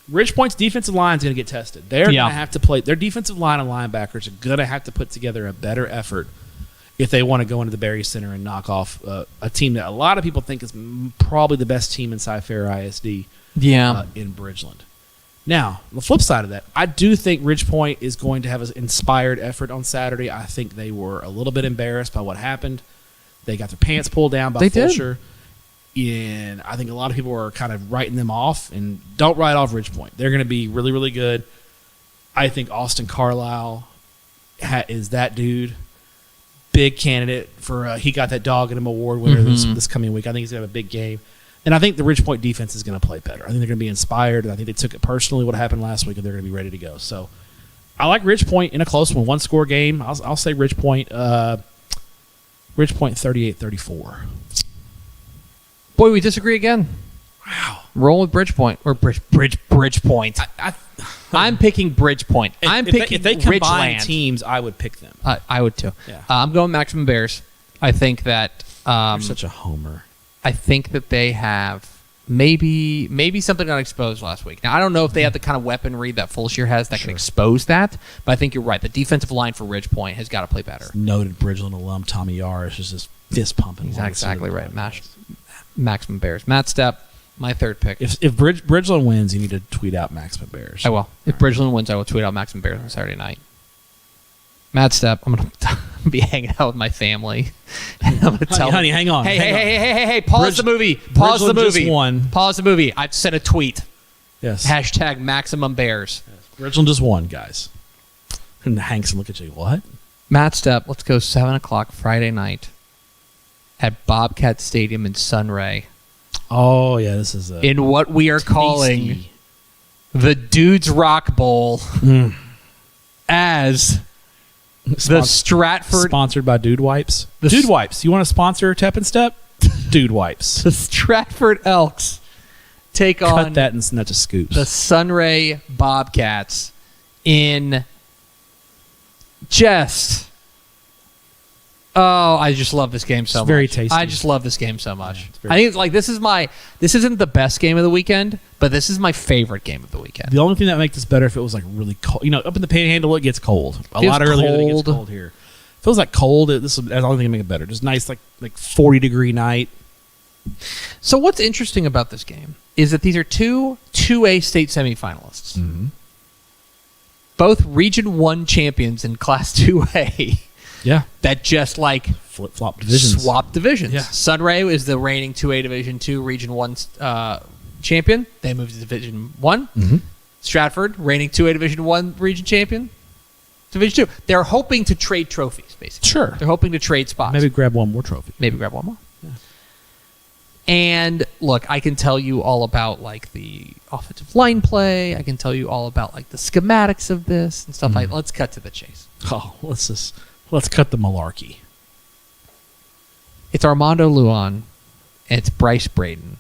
Ridge Point's defensive line is going to get tested. They're going to have to play. Their defensive line and linebackers are going to have to put together a better effort if they want to go into the Barry Center and knock off a team that a lot of people think is probably the best team inside Fair ISD in Bridgeland. Now, on the flip side of that, I do think Ridge Point is going to have an inspired effort on Saturday. I think they were a little bit embarrassed by what happened. They got their pants pulled down by Fulsher. And I think a lot of people were kind of writing them off. And don't write off Ridge Point. They're going to be really, really good. I think Austin Carlisle is that dude. Big candidate for he got that Dog in Him award winner this coming week. I think he's going to have a big game. And I think the Ridge Point defense is going to play better. I think they're going to be inspired. And I think they took it personally what happened last week, and they're going to be ready to go. So I like Ridge Point in a close one, 1-score game. I'll say Ridge Point 38-34. Boy, we disagree again. Wow. Roll with Bridgepoint. Or Bridgepoint. I'm picking Bridgepoint. If they combine teams, I would pick them. I would too. Yeah. I'm going Maximum Bears. I think that You're such a homer. I think that they have maybe something got exposed last week. Now, I don't know if they have the kind of weaponry that Fulsher has that can expose that, but I think you're right. The defensive line for Ridge Point has got to play better. Noted Bridgeland alum Tommy Yaris is just Fist pumping. He's exactly right. Maximum Bears. Matt Stepp, my third pick. If Bridgeland wins, you need to tweet out Maximum Bears. I will. If Bridgeland wins, I will tweet out Maximum Bears on Saturday night. Matt Stepp, I'm going to be hanging out with my family. And I'm going to tell honey, hang on. Hey, pause the movie. Pause the movie. Just won. Pause the movie. I've sent a tweet. Yes. Hashtag Maximum Bears. Yes. Bridgeland just won, guys. And Hank's look at you. What? Matt Stepp, let's go 7 o'clock Friday night at Bobcat Stadium in Sunray. Oh, yeah, this is in what we are calling the Dudes Rock Bowl as the Stratford... Sponsored by Dude Wipes. Dude Wipes. You want to sponsor Tep and Step? Dude Wipes. The Stratford Elks take on... Cut that and send that to Scoops. The Sunray Bobcats in just... Oh, I just love this game so much. Very tasty. I just love this game so much. I think it's like this isn't the best game of the weekend, but this is my favorite game of the weekend. The only thing that makes this better if it was like really cold. Up in the Panhandle, it gets cold. A lot earlier than it gets cold here. Feels like cold. That's the only thing that make it better. Just nice, like 40-degree night. So what's interesting about this game is that these are two 2A state semifinalists. Mm-hmm. Both Region 1 champions in Class 2A. Yeah. That just flip-flop divisions. Swap divisions. Yeah. Sunray is the reigning 2A Division 2 Region 1 champion. They moved to Division 1. Mm-hmm. Stratford, reigning 2A Division 1 region champion. Division 2. They're hoping to trade trophies, basically. Sure. They're hoping to trade spots. Maybe grab one more trophy. Maybe grab one more. Yeah. And look, I can tell you all about the offensive line play. I can tell you all about the schematics of this and stuff like. Let's cut to the chase. Oh, let's cut the malarkey. It's Armando Luan and it's Bryce Braden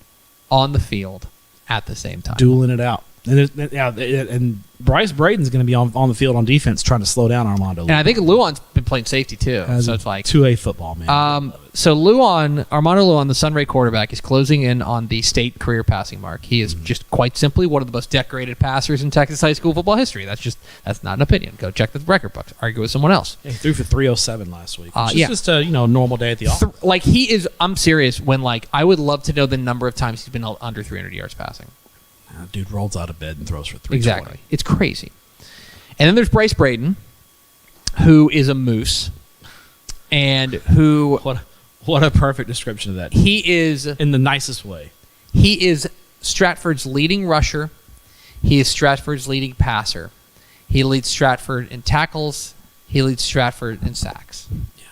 on the field at the same time. Dueling it out. And Bryce Braden's going to be on the field on defense trying to slow down Armando Luan. And I think Luan's been playing safety too. So it's 2A football, man. So Armando Luan, the Sunray quarterback, is closing in on the state career passing mark. He is just quite simply one of the most decorated passers in Texas high school football history. That's not an opinion. Go check the record books. Argue with someone else. Yeah, he threw for 307 last week. Which is just a normal day at the office. He is. I'm serious. When I would love to know the number of times he's been under 300 yards passing. Dude rolls out of bed and throws for 320. Exactly. It's crazy. And then there's Bryce Braden, who is a moose, and who... What a perfect description of that. He is... In the nicest way. He is Stratford's leading rusher. He is Stratford's leading passer. He leads Stratford in tackles. He leads Stratford in sacks. Yeah.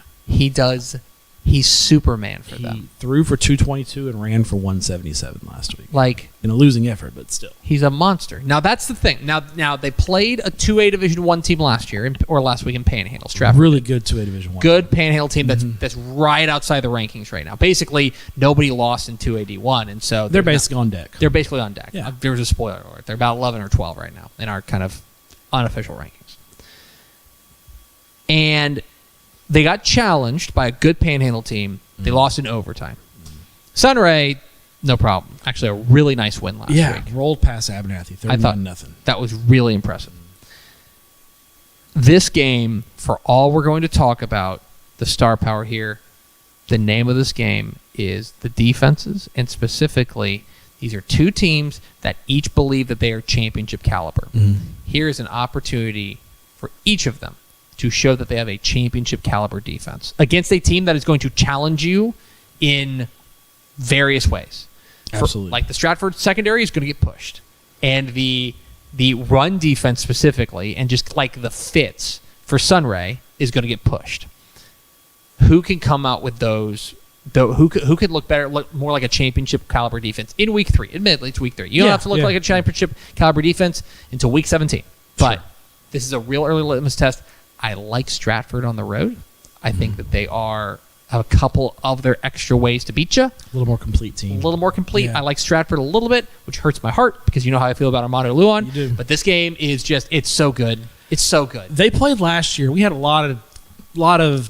He's Superman for them. He threw for 222 and ran for 177 last week. In a losing effort, but still. He's a monster. Now, that's the thing. Now they played a 2A Division 1 team last week in Panhandle. Stratford. Really good 2A Division 1. Good Panhandle team that's right outside the rankings right now. Basically, nobody lost in 2A D1, and so they're basically on deck. They're basically on deck. Yeah. There's a spoiler alert. They're about 11 or 12 right now in our kind of unofficial rankings. And they got challenged by a good Panhandle team. They lost in overtime. Sunray, no problem. Actually, a really nice win last week. Rolled past Abernathy, 31-0. That was really impressive. This game, for all we're going to talk about, the star power here, the name of this game is the defenses, and specifically, these are two teams that each believe that they are championship caliber. Here is an opportunity for each of them to show that they have a championship caliber defense against a team that is going to challenge you in various ways. Absolutely. The Stratford secondary is going to get pushed. And the run defense specifically, and just the fits for Sunray, is going to get pushed. Who can come out with those? Who could look better, look more like a championship caliber defense in week 3? Admittedly, it's week 3. You don't have to look like a championship caliber defense until week 17. But this is a real early litmus test. I like Stratford on the road. I think that they have a couple of their extra ways to beat you. A little more complete team. A little more complete. Yeah. I like Stratford a little bit, which hurts my heart because you know how I feel about Armando Luan. You do. But this game is it's so good. It's so good. They played last year. We had a lot of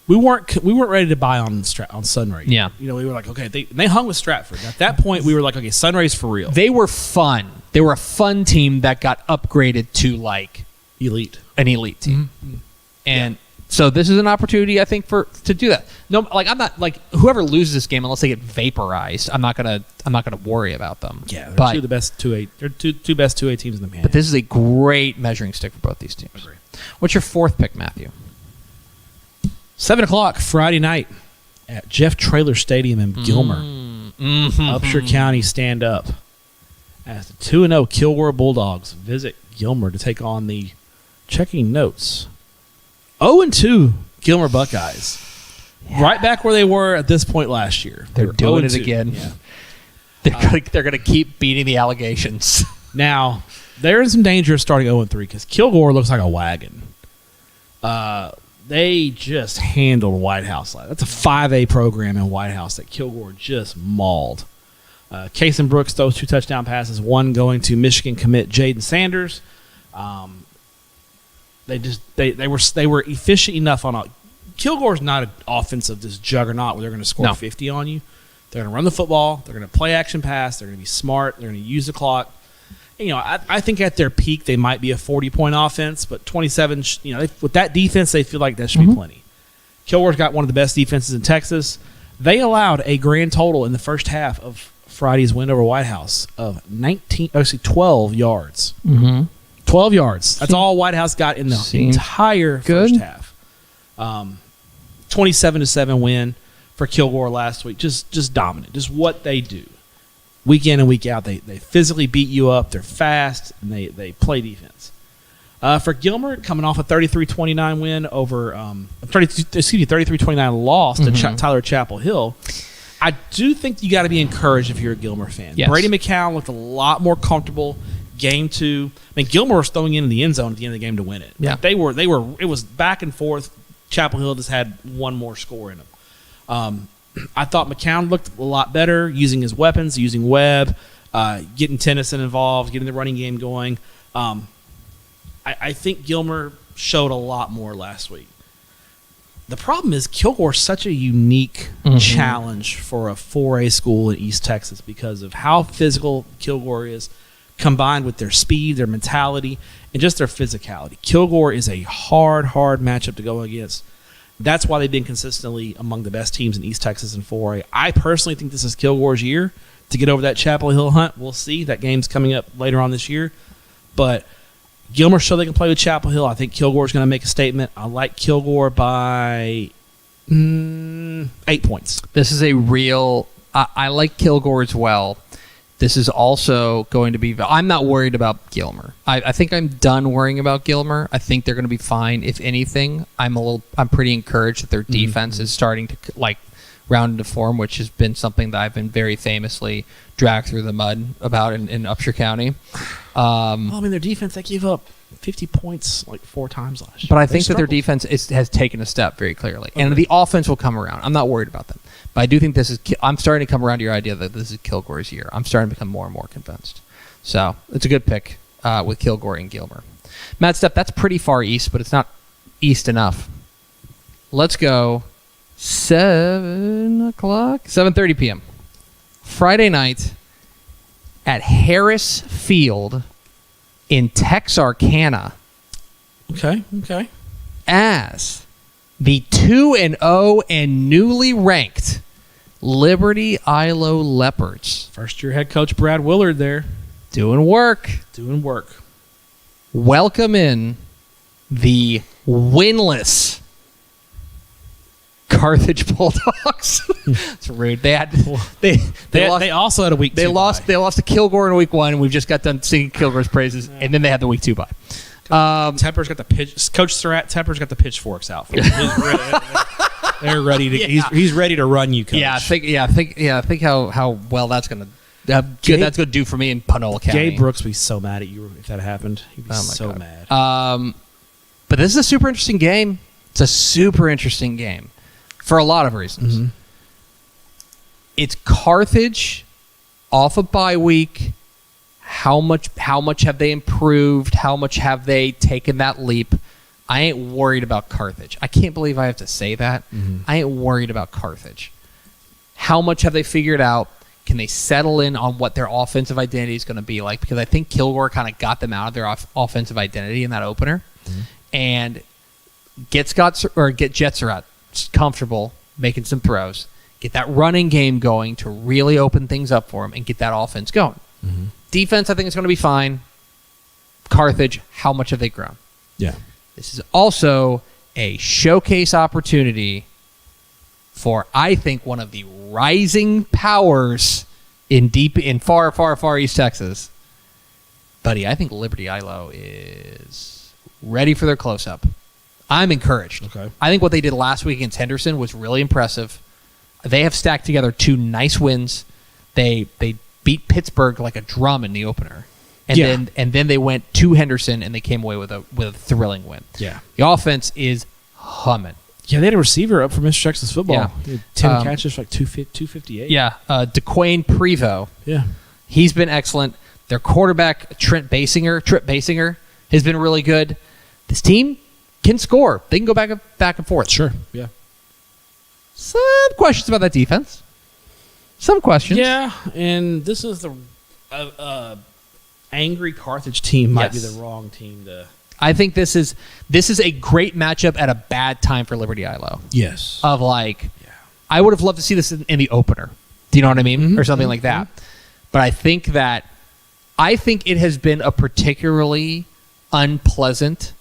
we weren't ready to buy on Sunray. Yeah. We were like, okay, they hung with Stratford. At that point, we were like, okay, Sunray's for real. They were fun. They were a fun team that got upgraded to elite. An elite team. Mm-hmm. And So this is an opportunity, I think, to do that. No, like I'm not like whoever loses this game, unless they get vaporized, I'm not gonna worry about them. Yeah, they're two of the best 2A. They're two best 2A teams in the man. But this is a great measuring stick for both these teams. Agree. What's your fourth pick, Matthew? 7:00 Friday night at Jeff Traylor Stadium in Gilmer. Upshur County stand up as the 2-0 Kilgore Bulldogs visit Gilmer to take on the checking notes 0-2 Gilmer Buckeyes. Yeah. Right back where they were at this point last year. They're doing it 0-2. again. Yeah. They're gonna keep beating the allegations. Now, they're in some danger of starting 0-3 because Kilgore looks like a wagon. They just handled White House. That's a 5A program in White House that Kilgore just mauled. Kason Brooks throws 2 touchdown passes, one going to Michigan commit Jaden Sanders. They were efficient enough on. Kilgore's not an offensive this juggernaut where they're going to score 50 on you. They're going to run the football. They're going to play action pass. They're going to be smart. They're going to use the clock. I think at their peak they might be a 40-point offense, but 27. With that defense, they feel like that should be plenty. Kilgore's got one of the best defenses in Texas. They allowed a grand total in the first half of Friday's win over White House of 12 yards. 12 yards. That's all White House got in the entire first half. 27-7 win for Kilgore last week. Just dominant. Just what they do. Week in and week out, they physically beat you up. They're fast, and they play defense. For Gilmer, coming off a 33-29 win over 33-29 loss to Tyler Chapel Hill, I do think you got to be encouraged if you're a Gilmer fan. Yes. Brady McCown looked a lot more comfortable. Game 2, Gilmer was throwing into the end zone at the end of the game to win it. Yeah, they were. It was back and forth. Chapel Hill just had one more score in them. I thought McCown looked a lot better using his weapons, using Webb, getting Tennyson involved, getting the running game going. I think Gilmer showed a lot more last week. The problem is Kilgore's such a unique challenge for a 4A school in East Texas because of how physical Kilgore is, combined with their speed, their mentality, and just their physicality. Kilgore is a hard matchup to go against. That's why they've been consistently among the best teams in East Texas in 4A. I personally think this is Kilgore's year to get over that Chapel Hill hump. We'll see. That game's coming up later on this year. But Gilmer showed they can play with Chapel Hill. I think Kilgore's going to make a statement. I like Kilgore by 8 points. This is a real I like Kilgore as well. This is also going to be... I'm not worried about Gilmer. I think I'm done worrying about Gilmer. I think they're going to be fine. If anything, I'm pretty encouraged that their defense is starting to round into form, which has been something that I've been very famously dragged through the mud about in Upshur County. Their defense, they gave up 50 points 4 times last year. But I think that their defense has taken a step very clearly. Okay. And the offense will come around. I'm not worried about them. But I do think I'm starting to come around to your idea that this is Kilgore's year. I'm starting to become more and more convinced. So it's a good pick with Kilgore and Gilmer. Matt Stepp, that's pretty far east, but it's not east enough. Let's go 7:30 p.m. Friday night at Harris Field in Texarkana. Okay. As the 2-0 and newly ranked Liberty Ilo Leopards. First-year head coach Brad Willard there. Doing work. Welcome in the winless Carthage Bulldogs. It's rude. They also had a week 2 They lost to Kilgore in week 1. We've just got done singing Kilgore's praises, and then they had the week 2 bye. Tepper's got the pitch. Coach Surratt, Tepper's got the pitchforks out for him. They're ready to. He's ready to run you, Coach. Think how well that's gonna. That's gonna do for me in Panola County. Gabe Brooks would be so mad at you if that happened. He'd be so mad. But this is a super interesting game. It's a super interesting game for a lot of reasons. It's Carthage off a bye week. How much have they improved? How much have they taken that leap? I ain't worried about Carthage. I can't believe I have to say that. I ain't worried about Carthage. How much have they figured out? Can they settle in on what their offensive identity is going to be like? Because I think Kilgore kind of got them out of their offensive identity in that opener. And get Jetser out comfortable, making some throws, get that running game going to really open things up for him and get that offense going. Mm-hmm. Defense, I think, is going to be fine. Carthage, how much have they grown? Yeah. This is also a showcase opportunity for, I think, one of the rising powers in far, far, far East Texas. Buddy, I think Liberty ILO is ready for their close-up. I'm encouraged. Okay. I think what they did last week against Henderson was really impressive. They have stacked together 2 nice wins. They beat Pittsburgh like a drum in the opener. And then they went to Henderson and they came away with a thrilling win. Yeah. The offense is humming. Yeah, they had a receiver up for Mr. Texas football. Yeah. He had 10 catches for like 258. Yeah. DeQuain Prevost. Yeah. He's been excellent. Their quarterback, Trip Basinger, has been really good. This team can score. They can go back and forth. Sure. Yeah. Some questions about that defense. Some questions. Yeah, and this is the angry Carthage team might be Yes. the wrong team to. I think this is a great matchup at a bad time for Liberty ILO. Yes. Of like, I would have loved to see this in the opener. Do you know what I mean? Mm-hmm. Or something like that. But I think it has been a particularly unpleasant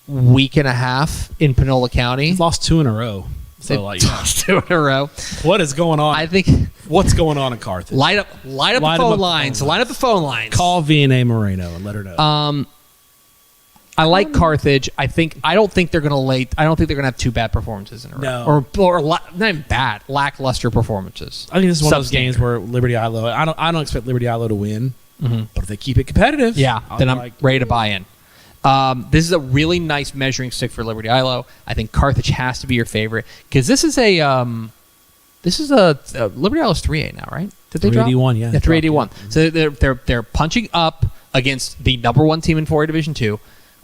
week and a half in Panola County. He's lost 2 in a row. So They've lost 2 in a row. What is going on? I think What's going on in Carthage? light up the phone lines. Line up the phone lines. Call VNA Moreno and let her know. I like Carthage. I don't think they're going to have 2 bad performances in a row. No. Or not even bad, lackluster performances. I think this is one of those games Substandard. where Liberty ILO. I don't expect Liberty ILO to win, Mm-hmm. but if they keep it competitive, Then I'm ready to buy in. This is a really nice measuring stick for Liberty ILO. I think Carthage has to be your favorite because this is a Liberty ILO's 3A now, right? Did they drop? 381, yeah. 381. So they're punching up against the number 1 team in 4A Division 2.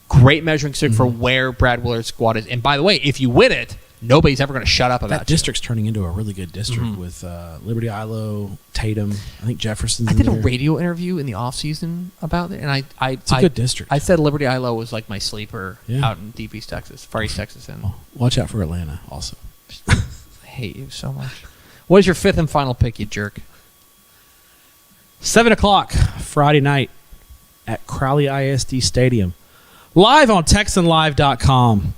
Great measuring stick for where Brad Willard's squad is. And by the way, if you win it, nobody's ever going to shut up about That district's turning into a really good district with Liberty ILO, Tatum. I think Jefferson's. I did a there. radio interview in the offseason about it, and It's a good district. I said Liberty ILO was like my sleeper Yeah. out in Deep East Texas, Far East Texas, and Watch out for Atlanta also. I hate you so much. What is your 5th and final pick, you jerk? 7 o'clock Friday night at Crowley ISD Stadium. Live on TexanLive.com.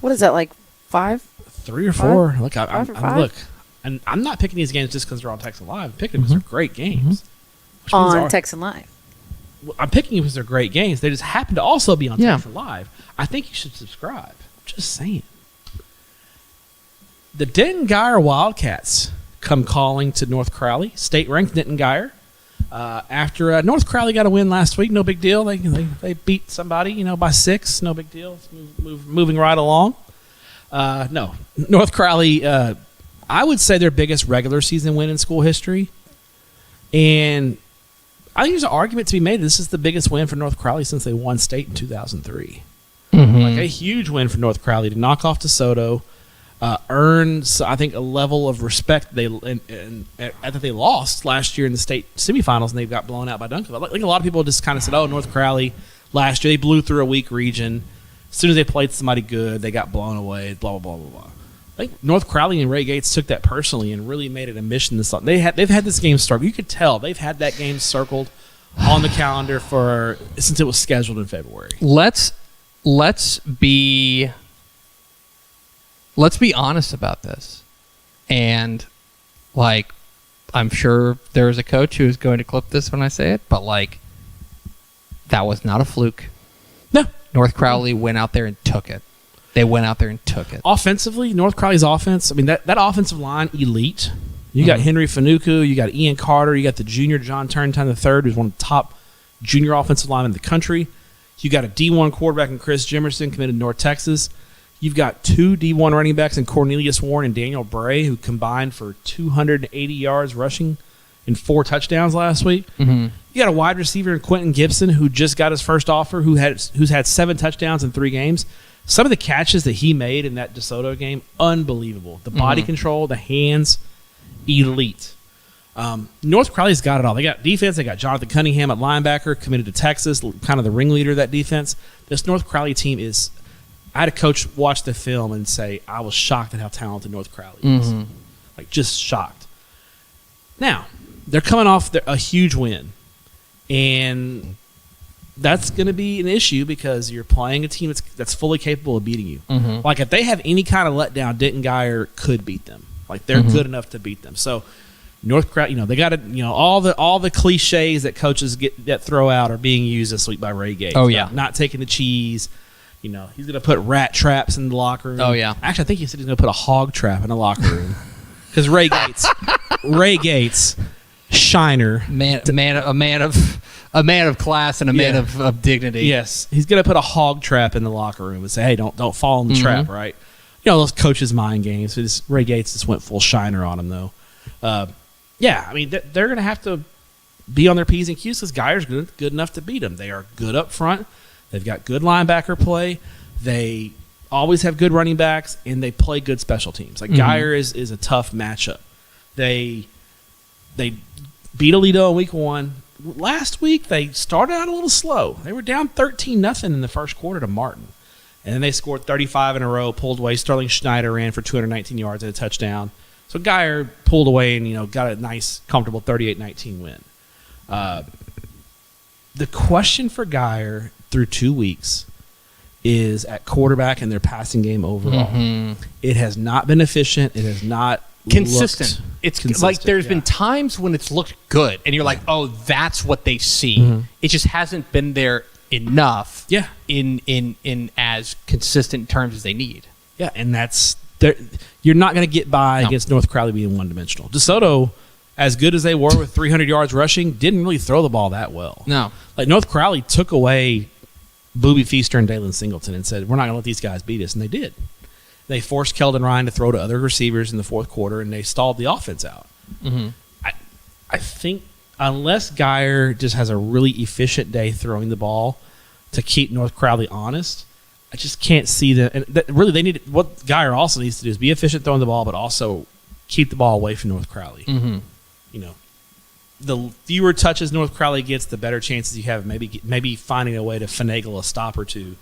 What is that, like 5? 3 or 4. Look, Five or five? and I'm not picking these games just because they're on Texan Live. I'm picking them because they're great games. Which means On Texan Live. I'm picking them because they're great games. They just happen to also be on Yeah. Texan Live. I think you should subscribe. Just saying. The Denton Geyer Wildcats come calling to North Crowley, state-ranked Denton Geyer. After North Crowley got a win last week, no big deal. They beat somebody, by 6, no big deal. It's moving right along. No, North Crowley. I would say their biggest regular season win in school history, and I think there's an argument to be made. This is the biggest win for North Crowley since they won state in 2003. Like a huge win for North Crowley to knock off DeSoto. Earns, I think, a level of respect that they lost last year in the state semifinals, and they got blown out by Duncan. I think a lot of people just kind of said, "Oh, North Crowley last year they blew through a weak region. As soon as they played somebody good, they got blown away." Blah blah blah blah blah. I think North Crowley and Ray Gates took that personally and really made it a mission. They've had this game circled. You could tell they've had that game circled on the calendar since it was scheduled in February. Let's be honest about this. And I'm sure there's a coach who's going to clip this when I say it, but that was not a fluke. No. North Crowley went out there and took it. They went out there and took it. Offensively, North Crowley's offense, I mean, that offensive line, elite. You got Henry Fanuku, you got Ian Carter, you got the junior John Turntine III, who's one of the top junior offensive linemen in the country. You got a D1 quarterback in Chris Jimerson, committed to North Texas. You've got 2 D1 running backs in Cornelius Warren and Daniel Bray, who combined for 280 yards rushing and 4 touchdowns last week. You got a wide receiver in Quentin Gibson, who just got his first offer, who's had 7 touchdowns in 3 games. Some of the catches that he made in that DeSoto game, unbelievable. The body control, the hands, elite. North Crowley's got it all. They got defense. They got Jonathan Cunningham at linebacker, committed to Texas, kind of the ringleader of that defense. This North Crowley team is I had a coach watch the film and say, I was shocked at how talented North Crowley is. Mm-hmm. Like, just shocked. Now, they're coming off a huge win. And that's going to be an issue because you're playing a team that's fully capable of beating you. Mm-hmm. Like, if they have any kind of letdown, Denton Geyer could beat them. Like, they're good enough to beat them. So, North Crowley, they got to, all the cliches that coaches that throw out are being used this week by Ray Gates. Oh, yeah. Not taking the cheese. He's going to put rat traps in the locker room. Oh, yeah. Actually, I think he said he's going to put a hog trap in the locker room. Because Ray Gates, Shiner. A man of class and a man of dignity. Yes. He's going to put a hog trap in the locker room and say, hey, don't fall in the trap, right? Those coaches' mind games. So Ray Gates just went full Shiner on him, though. They're going to have to be on their P's and Q's because Geyer's good enough to beat them. They are good up front. They've got good linebacker play. They always have good running backs, and they play good special teams. Like, Geyer is a tough matchup. They beat Aledo in week 1. Last week, they started out a little slow. They were down 13-0 in the first quarter to Martin. And then they scored 35 in a row, pulled away. Sterling Schneider ran for 219 yards and a touchdown. So Geyer pulled away and, got a nice, comfortable 38-19 win. The question for Geyer through 2 weeks is at quarterback and their passing game overall. Mm-hmm. It has not been efficient. It has not consistent. It's consistent. like there's been times when it's looked good, and you're like, oh, that's what they see. Mm-hmm. It just hasn't been there enough. Yeah. In as consistent terms as they need. Yeah, and that's you're not going to get by against North Crowley being one-dimensional. DeSoto, as good as they were with 300 yards rushing, didn't really throw the ball that well. No. Like, North Crowley took away Boobie Feaster and Dalen Singleton and said, we're not going to let these guys beat us, and they did. They forced Keldon Ryan to throw to other receivers in the fourth quarter, and they stalled the offense out. Mm-hmm. I think unless Geyer just has a really efficient day throwing the ball to keep North Crowley honest, I just can't see that. And really, they need what Geyer also needs to do is be efficient throwing the ball, but also keep the ball away from North Crowley. Mm-hmm. The fewer touches North Crowley gets, the better chances you have maybe finding a way to finagle a stop or two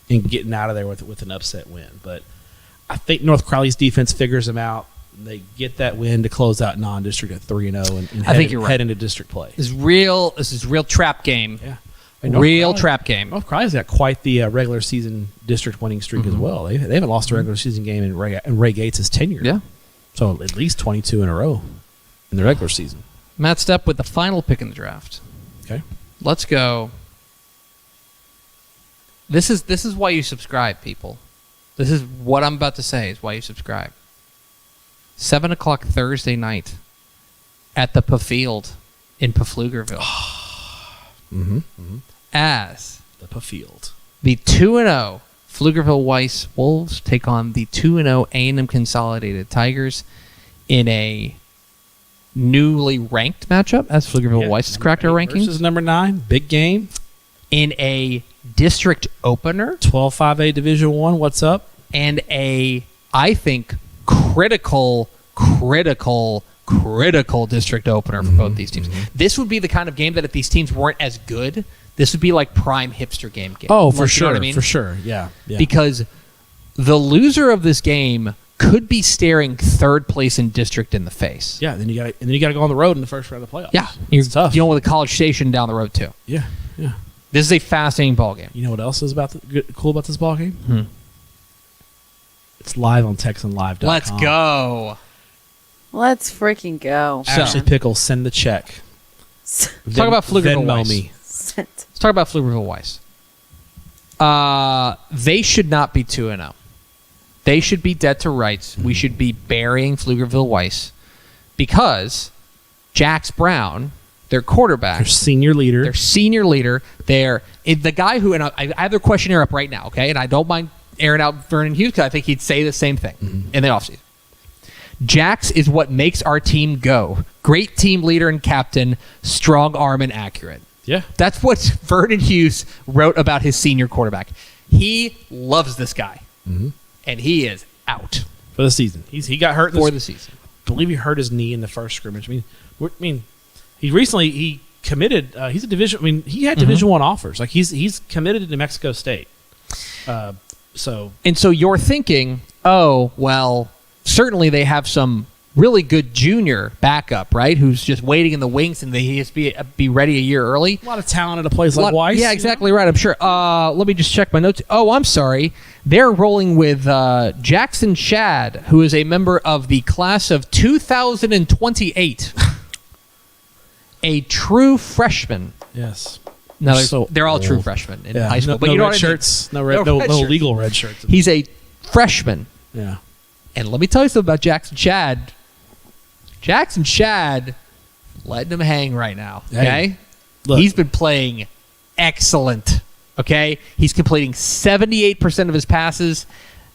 and getting out of there with an upset win. But I think North Crowley's defense figures them out. They get that win to close out non-district at 3-0 and I think you're right. Head into district play. This is real trap game. Yeah. Real trap game. North Crowley's got quite the regular season district winning streak as well. They haven't lost a regular season game in Ray Gates' tenure. Yeah. So at least 22 in a row in the regular season. Matt Stepp with the final pick in the draft. Okay. Let's go. This is why you subscribe, people. This is what I'm about to say is why you subscribe. 7:00 Thursday night at the Field in Pflugerville. Mm-hmm. Mm-hmm. As the Field, the 2-0 Pflugerville Weiss Wolves take on the 2-0 A&M Consolidated Tigers in a newly ranked matchup, as Pflugerville Weiss has cracked our rankings. Versus number 9, big game. In a district opener. 12-5A Division I, what's up? And I think, critical district opener for both these teams. Mm-hmm. This would be the kind of game that if these teams weren't as good, this would be like prime hipster game. Oh, for sure. You know what I mean? For sure, yeah. Because the loser of this game could be staring third place in district in the face. Yeah, then you got to go on the road in the first round of the playoffs. Yeah, it's tough. Dealing with a College Station down the road too. Yeah. This is a fascinating ball game. You know what else is cool about this ball game? It's live on TexanLive.com. Let's go. Let's freaking go. Ashley Pickles, send the check. Let's talk about Pflugerville Weiss. Let's talk about Pflugerville Weiss. They should not be 2-0. They should be dead to rights. We should be burying Pflugerville Weiss because Jax Brown, their quarterback, their senior leader, they're the guy who, and I have their questionnaire up right now, okay? And I don't mind airing out Vernon Hughes because I think he'd say the same thing in the offseason. Jax is what makes our team go. Great team leader and captain, strong arm and accurate. Yeah. That's what Vernon Hughes wrote about his senior quarterback. He loves this guy. Mm-hmm. And he is out. For the season. He got hurt for the season. I believe he hurt his knee in the first scrimmage. He committed. He's a division. He had Division I offers. Like he's committed to New Mexico State. So you're thinking, oh, well, certainly they have some really good junior backup, right? Who's just waiting in the wings, and he has to be ready a year early. a lot of talent at a place like Weiss. Yeah, exactly right. I'm sure. Let me just check my notes. Oh, I'm sorry. They're rolling with Jackson Shad, who is a member of the class of 2028. A true freshman. Yes. No, So they're all true old. freshmen in high school. But no you know red what I mean? shirts. No legal red shirts. He's a freshman. Yeah. And let me tell you something about Jackson Shad. Jackson Shad letting him hang right now. Okay? Hey, look. He's been playing excellent. Okay? He's completing 78% of his passes.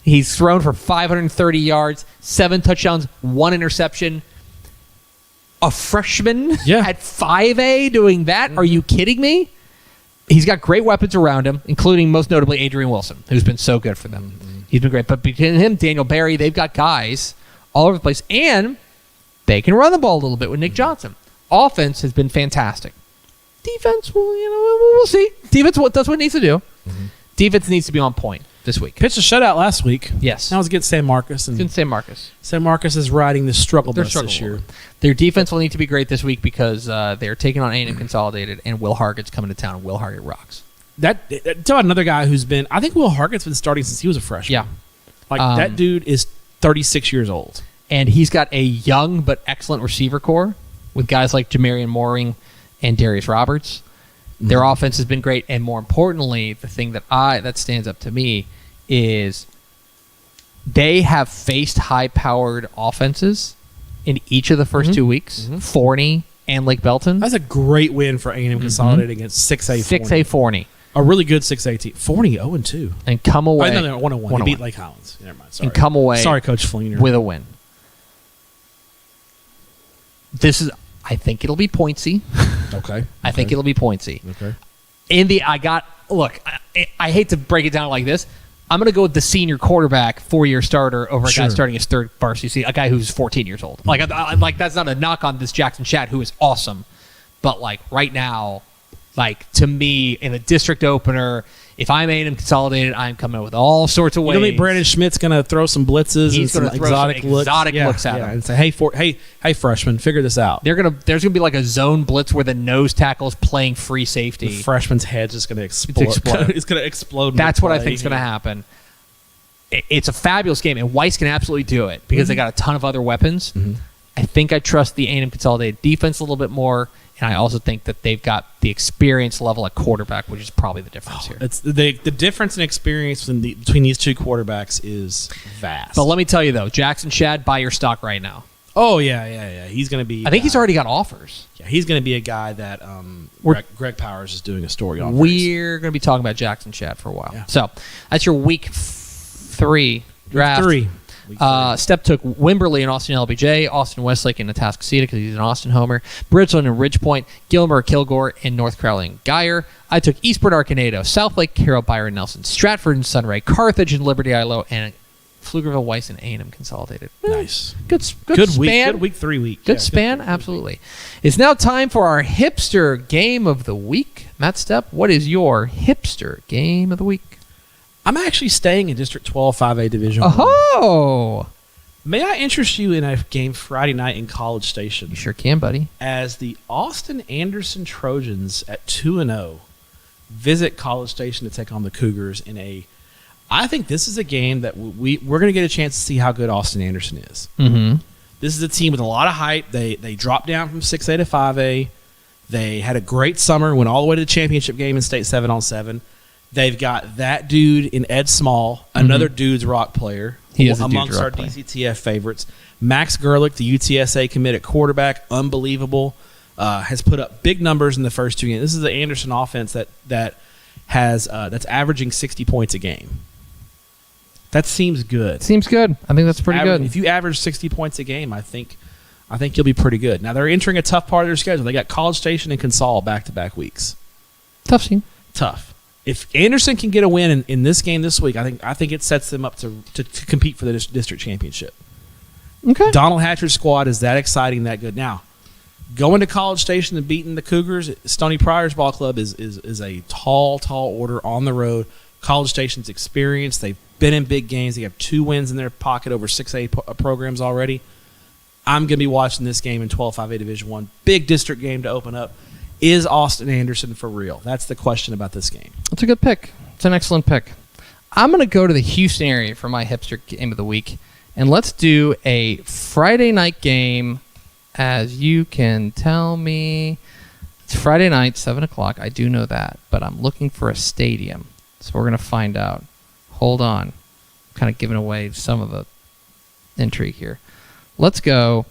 He's thrown for 530 yards, 7 touchdowns, 1 interception. A freshman at 5A doing that? Are you kidding me? He's got great weapons around him, including most notably Adrian Wilson, who's been so good for them. He's been great. But between him, Daniel Berry, they've got guys all over the place. And they can run the ball a little bit with Nick Johnson. Offense has been fantastic. Defense, well, we'll see. Defense does what it needs to do. Defense needs to be on point this week. Pitched a shutout last week. Yes. That was against San Marcos. It's in San Marcos. San Marcos is riding the struggle bus this year. Their defense will need to be great this week because they're taking on A&M Consolidated, and Will Hargett's coming to town, and Will Hargett rocks. Tell about another guy who's been, I think Will Hargett's been starting since he was a freshman. Yeah. That dude is 36 years old. And he's got a young but excellent receiver core with guys like Jamarian Mooring and Darius Roberts. Their offense has been great, and more importantly, the thing that stands up to me is they have faced high-powered offenses in each of the first 2 weeks, Forney and Lake Belton. That's a great win for A&M Consolidated against 6A Forney. 6A Forney. A really good 6A team. Forney 0-2. And come away. No, 1-1. He beat Lake Highlands. Never mind. Sorry. And come away. Sorry, Coach Fleener. With a win. I think it'll be pointsy. Okay. I think it'll be pointsy. Okay. I hate to break it down like this. I'm going to go with the senior quarterback, 4-year starter, over a guy starting his third varsity season, a guy who's 14 years old. Like that's not a knock on this Jackson Shad, who is awesome. But like right now, like to me, in a district opener, if I'm A&M Consolidated, I'm coming up with all sorts of ways. You think Brandon Schmidt's going to throw some blitzes He's and gonna some throw exotic some looks? exotic looks at him. And say, hey, freshman, figure this out. There's gonna be like a zone blitz where the nose tackle is playing free safety. The freshman's head's just going to explode. It's going to explode. That's what I think is going to happen. It's a fabulous game, and Weiss can absolutely do it because they got a ton of other weapons. I think I trust the A&M Consolidated defense a little bit more, and I also think that they've got the experience level at quarterback, which is probably the difference here. It's the difference in experience between these two quarterbacks is vast. But let me tell you, though, Jackson Shad, buy your stock right now. Oh, yeah. He's going to be... I think he's already got offers. Yeah, he's going to be a guy that Greg Powers is doing a story on. We're going to be talking about Jackson Shad for a while. Yeah. So that's your week 3 draft. Week 3. Stepp took Wimberley and Austin LBJ, Austin Westlake and Atascocita because he's an Austin homer, Bridgeland and Ridgepoint, Gilmer, Kilgore, and North Crowley and Geyer. I took East Bernard Canado, Southlake, Carroll, Byron, Nelson, Stratford and Sunray, Carthage and Liberty Ilo, and Pflugerville, Weiss, and A&M Consolidated. Nice. Good span. Week. Good week 3 week. Good span, absolutely. It's now time for our Hipster Game of the Week. Matt Stepp, what is your Hipster Game of the Week? I'm actually staying in District 12 5A Division 1. Oh! May I interest you in a game Friday night in College Station? You sure can, buddy. As the Austin Anderson Trojans at 2-0 visit College Station to take on the Cougars in a... I think this is a game that we're going to get a chance to see how good Austin Anderson is. Mm-hmm. This is a team with a lot of hype. They dropped down from 6A to 5A. They had a great summer, went all the way to the championship game in state 7-on-7. They've got that dude in Ed Small, another dude's rock player. He is amongst our DCTF favorites. Max Gerlich, the UTSA commit at quarterback, unbelievable. Has put up big numbers in the first 2 games. This is the Anderson offense that's averaging 60 points a game. That seems good. Seems good. I think that's pretty good. If you average 60 points a game, I think you'll be pretty good. Now they're entering a tough part of their schedule. They got College Station and Consol back-to-back weeks. Tough scene. Tough. If Anderson can get a win in this game this week, I think it sets them up to compete for the district championship. Okay. Donald Hatcher's squad is that exciting, that good. Now, going to College Station and beating the Cougars, Stony Priors Ball Club is a tall order on the road. College Station's experience. They've been in big games. They have 2 wins in their pocket over 6A programs already. I'm going to be watching this game in 12-5A Division I. Big district game to open up. Is Austin Anderson for real? That's the question about this game. That's a good pick. It's an excellent pick. I'm going to go to the Houston area for my hipster game of the week, and let's do a Friday night game. As you can tell me, it's Friday night, 7 o'clock. I do know that, but I'm looking for a stadium, so we're going to find out. Hold on. I'm kind of giving away some of the intrigue here. Let's go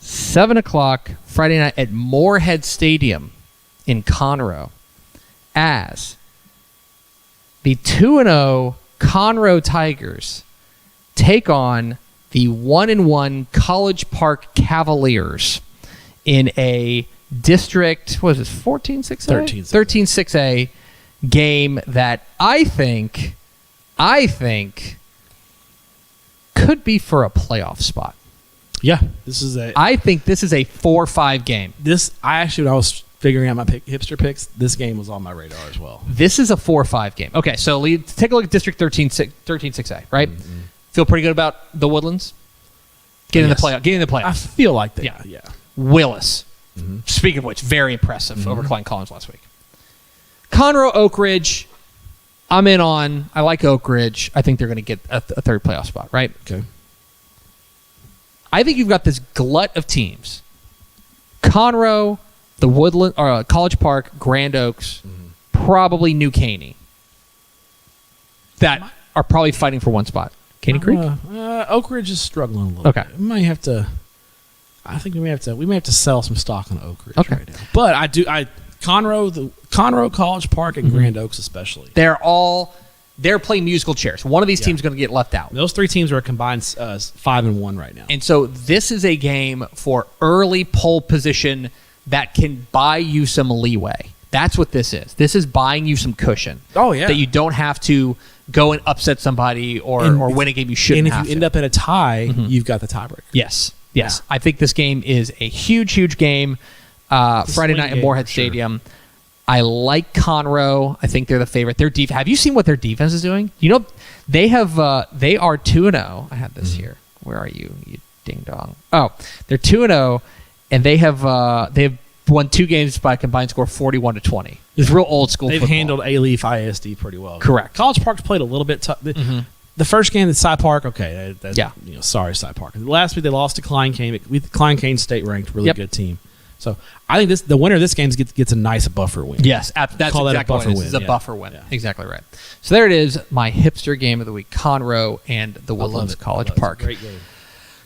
7 o'clock Friday night at Moorhead Stadium in Conroe as the 2-0 Conroe Tigers take on the 1-1 College Park Cavaliers in a district, what is this, 14-6A? 13-6A game that I think could be for a playoff spot. Yeah, I think this is a 4-5 game. When I was figuring out my hipster picks, this game was on my radar as well. This is a 4-5 game. Okay, so take a look at District 13-6A, right? Mm-hmm. Feel pretty good about the Woodlands? Getting in the playoffs. I feel like that. Yeah. Willis. Mm-hmm. Speaking of which, very impressive over Klein Collins last week. Conroe, Oak Ridge, I'm in on. I like Oak Ridge. I think they're going to get a third playoff spot, right? Okay. I think you've got this glut of teams. Conroe, the Woodland, or College Park, Grand Oaks, probably New Caney, that are probably fighting for one spot. Caney Creek? Oak Ridge is struggling a little Okay. bit. We may have to sell some stock on Oak Ridge Okay. right now. But Conroe, College Park, and Grand Oaks especially. They're playing musical chairs. One of these teams is going to get left out. Those 3 teams are a combined 5-1 right now. And so this is a game for early pole position that can buy you some leeway. That's what this is. This is buying you some cushion. Oh, yeah. That you don't have to go and upset somebody or win a game you shouldn't have And if you to. end up in a tie, you've got the tiebreaker. Yes. Yeah. I think this game is a huge, huge game. Friday night at game, Moorhead for sure. Stadium. I like Conroe. I think they're the favorite. Their have you seen what their defense is doing? You know, they are 2-0. I had this here. Where are you ding dong? Oh, they're 2-0, and they have won 2 games by a combined score 41-20. It's real old school. They've football. handled A-Leaf ISD pretty well. Correct. College Park's played a little bit tough. The first game at Cy Park, okay. Sorry, Cy Park. Last week they lost to Klein Cane. Klein Cane State ranked, really good team. So I think the winner of this game gets a nice buffer win. Yes, that's Call that a exactly buffer what it is. win. It's a Yeah. buffer win. Yeah. Exactly right. So there it is, my hipster game of the week, Conroe and the Woodlands College Park. Great game.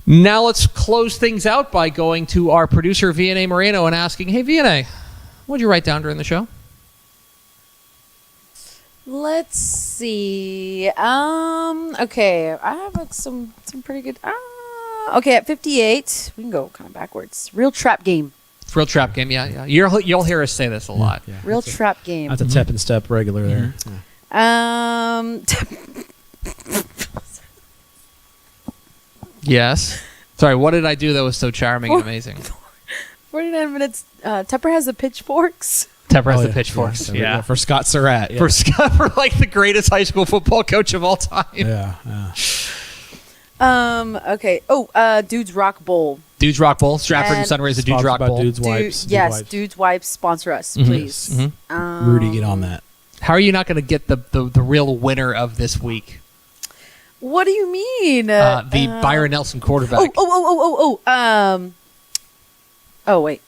Now let's close things out by going to our producer, Vianney Moreno, and asking, hey, Vianney, what did you write down during the show? Let's see. Okay, I have some pretty good. Okay, at 58, we can go kind of backwards. Real trap game. Real trap game, yeah. You'll hear us say this a lot. Yeah. Real trap game. That's a Tep and Stepp regular there. Yeah. Yes. Sorry, what did I do that was so charming and amazing? 49 minutes. Tepper has the pitchforks. Tepper has Oh, the yeah. pitchforks. Yeah, Yeah. for Scott Surratt. Yeah. For Scott, for like the greatest high school football coach of all time. Yeah. Okay. Dude's Rock Bowl. Dude's Rock Bowl. Stratford and And Sunrise, the Dude's Sponsored Rock by Bowl. Dude's Wipes. Dude's Wipes sponsor us, please. Mhm. Rudy, get on that. How are you not going to get the real winner of this week? What do you mean? The Byron Nelson quarterback. Wait.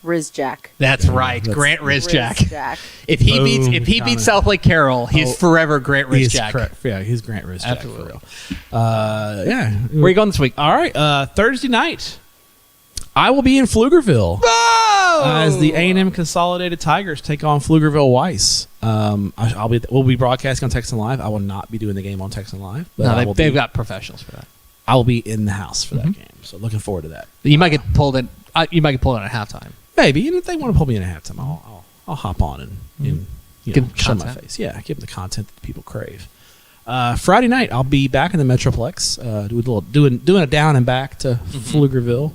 Riz Jack. That's right, That's- Grant Rizjack. Rizjack. If he Boom, beats Connor. South Lake Carroll, he's forever Grant He's Rizjack. correct. Yeah, he's Grant Rizjack Absolutely. for real. Yeah. Where are you going this week? All right. Thursday night, I will be in Pflugerville as the A&M Consolidated Tigers take on Pflugerville Weiss. We'll be broadcasting on Texan Live. I will not be doing the game on Texan Live, but No, they've got professionals for that. I will be in the house for that game. So looking forward to that. You might get pulled in. You might get pulled in at halftime. Maybe, and if they want to pull me in at halftime, I'll hop on and Give them show my content. face. Yeah, give them the content that people crave. Friday night, I'll be back in the Metroplex, doing a down and back to Pflugerville.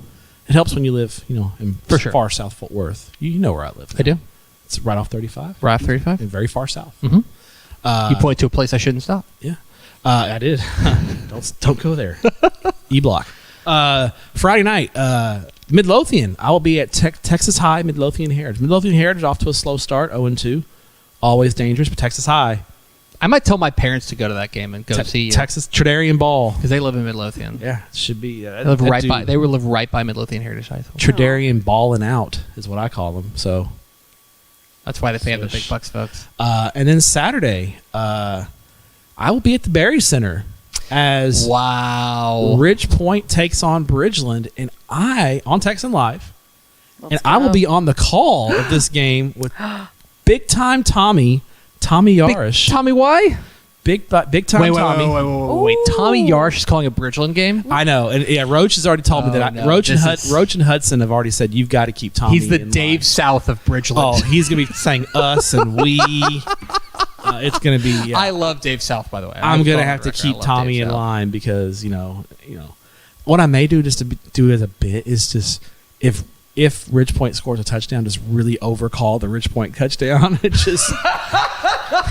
It helps when you live, in For sure. far south Fort Worth. You know where I live. I now. do. It's right off 35. Right 35. And very far south. Mhm. You point to a place I shouldn't stop. Yeah, I did. don't go there. E-block. Friday night, Midlothian. I will be at Texas High, Midlothian Heritage. Midlothian Heritage off to a slow start, 0-2. Always dangerous, but Texas High. I might tell my parents to go to that game and go see Texas Tredarian Ball, because they live in Midlothian. Yeah, it should be. They live right by. They live right by Midlothian Heritage High School. Tredarian balling out is what I call them. So that's why they pay the big bucks, folks. And then Saturday, I will be at the Berry Center as Ridge Point takes on Bridgeland, and on Texan Live, I will be on the call of this game with big time Tommy Yarish. Tommy Y? Big time Tommy. Wait. Tommy Yarish is calling a Bridgeland game? I know. And Roach has already told me that. Roach and Hudson have already said, you've got to keep Tommy He's the Dave line. South of Bridgeland. Oh, he's going to be saying us and we. It's going to be. I love Dave South, by the way. I'm going to have to keep Tommy in line because, what I may do just to do as a bit is just if Ridge Point scores a touchdown, just really overcall the Ridge Point touchdown.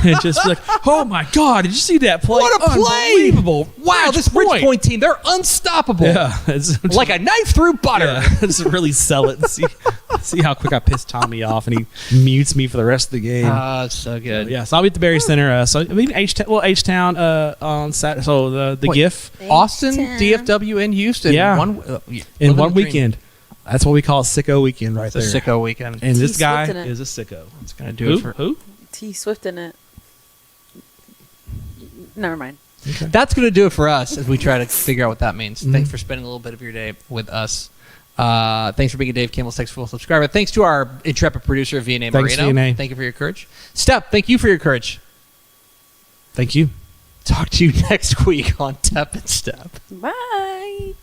It just be like, oh my God, did you see that play? What a play! Unbelievable. Wow, this Ridge Point team, they're unstoppable. Yeah. It's like a knife through butter. Yeah, just really sell it and see how quick I piss Tommy off and he mutes me for the rest of the game. It's so good. So I'll be at the Berry Center. So maybe H-Town on Saturday. So the GIF. Austin, DFW, and Houston. Yeah. In one weekend. That's what we call a sicko weekend right there. It's a sicko weekend. And this guy is a sicko. It's going to do it for... Who? T Swift in it. Never mind. Okay. That's going to do it for us as we try to figure out what that means. Thanks for spending a little bit of your day with us. Thanks for being a Dave Campbell's Text Full subscriber. Thanks to our intrepid producer, VNA Marino. VNA. Thank you for your courage. Stepp, thank you for your courage. Thank you. Talk to you next week on Tepper and Stepp. Bye.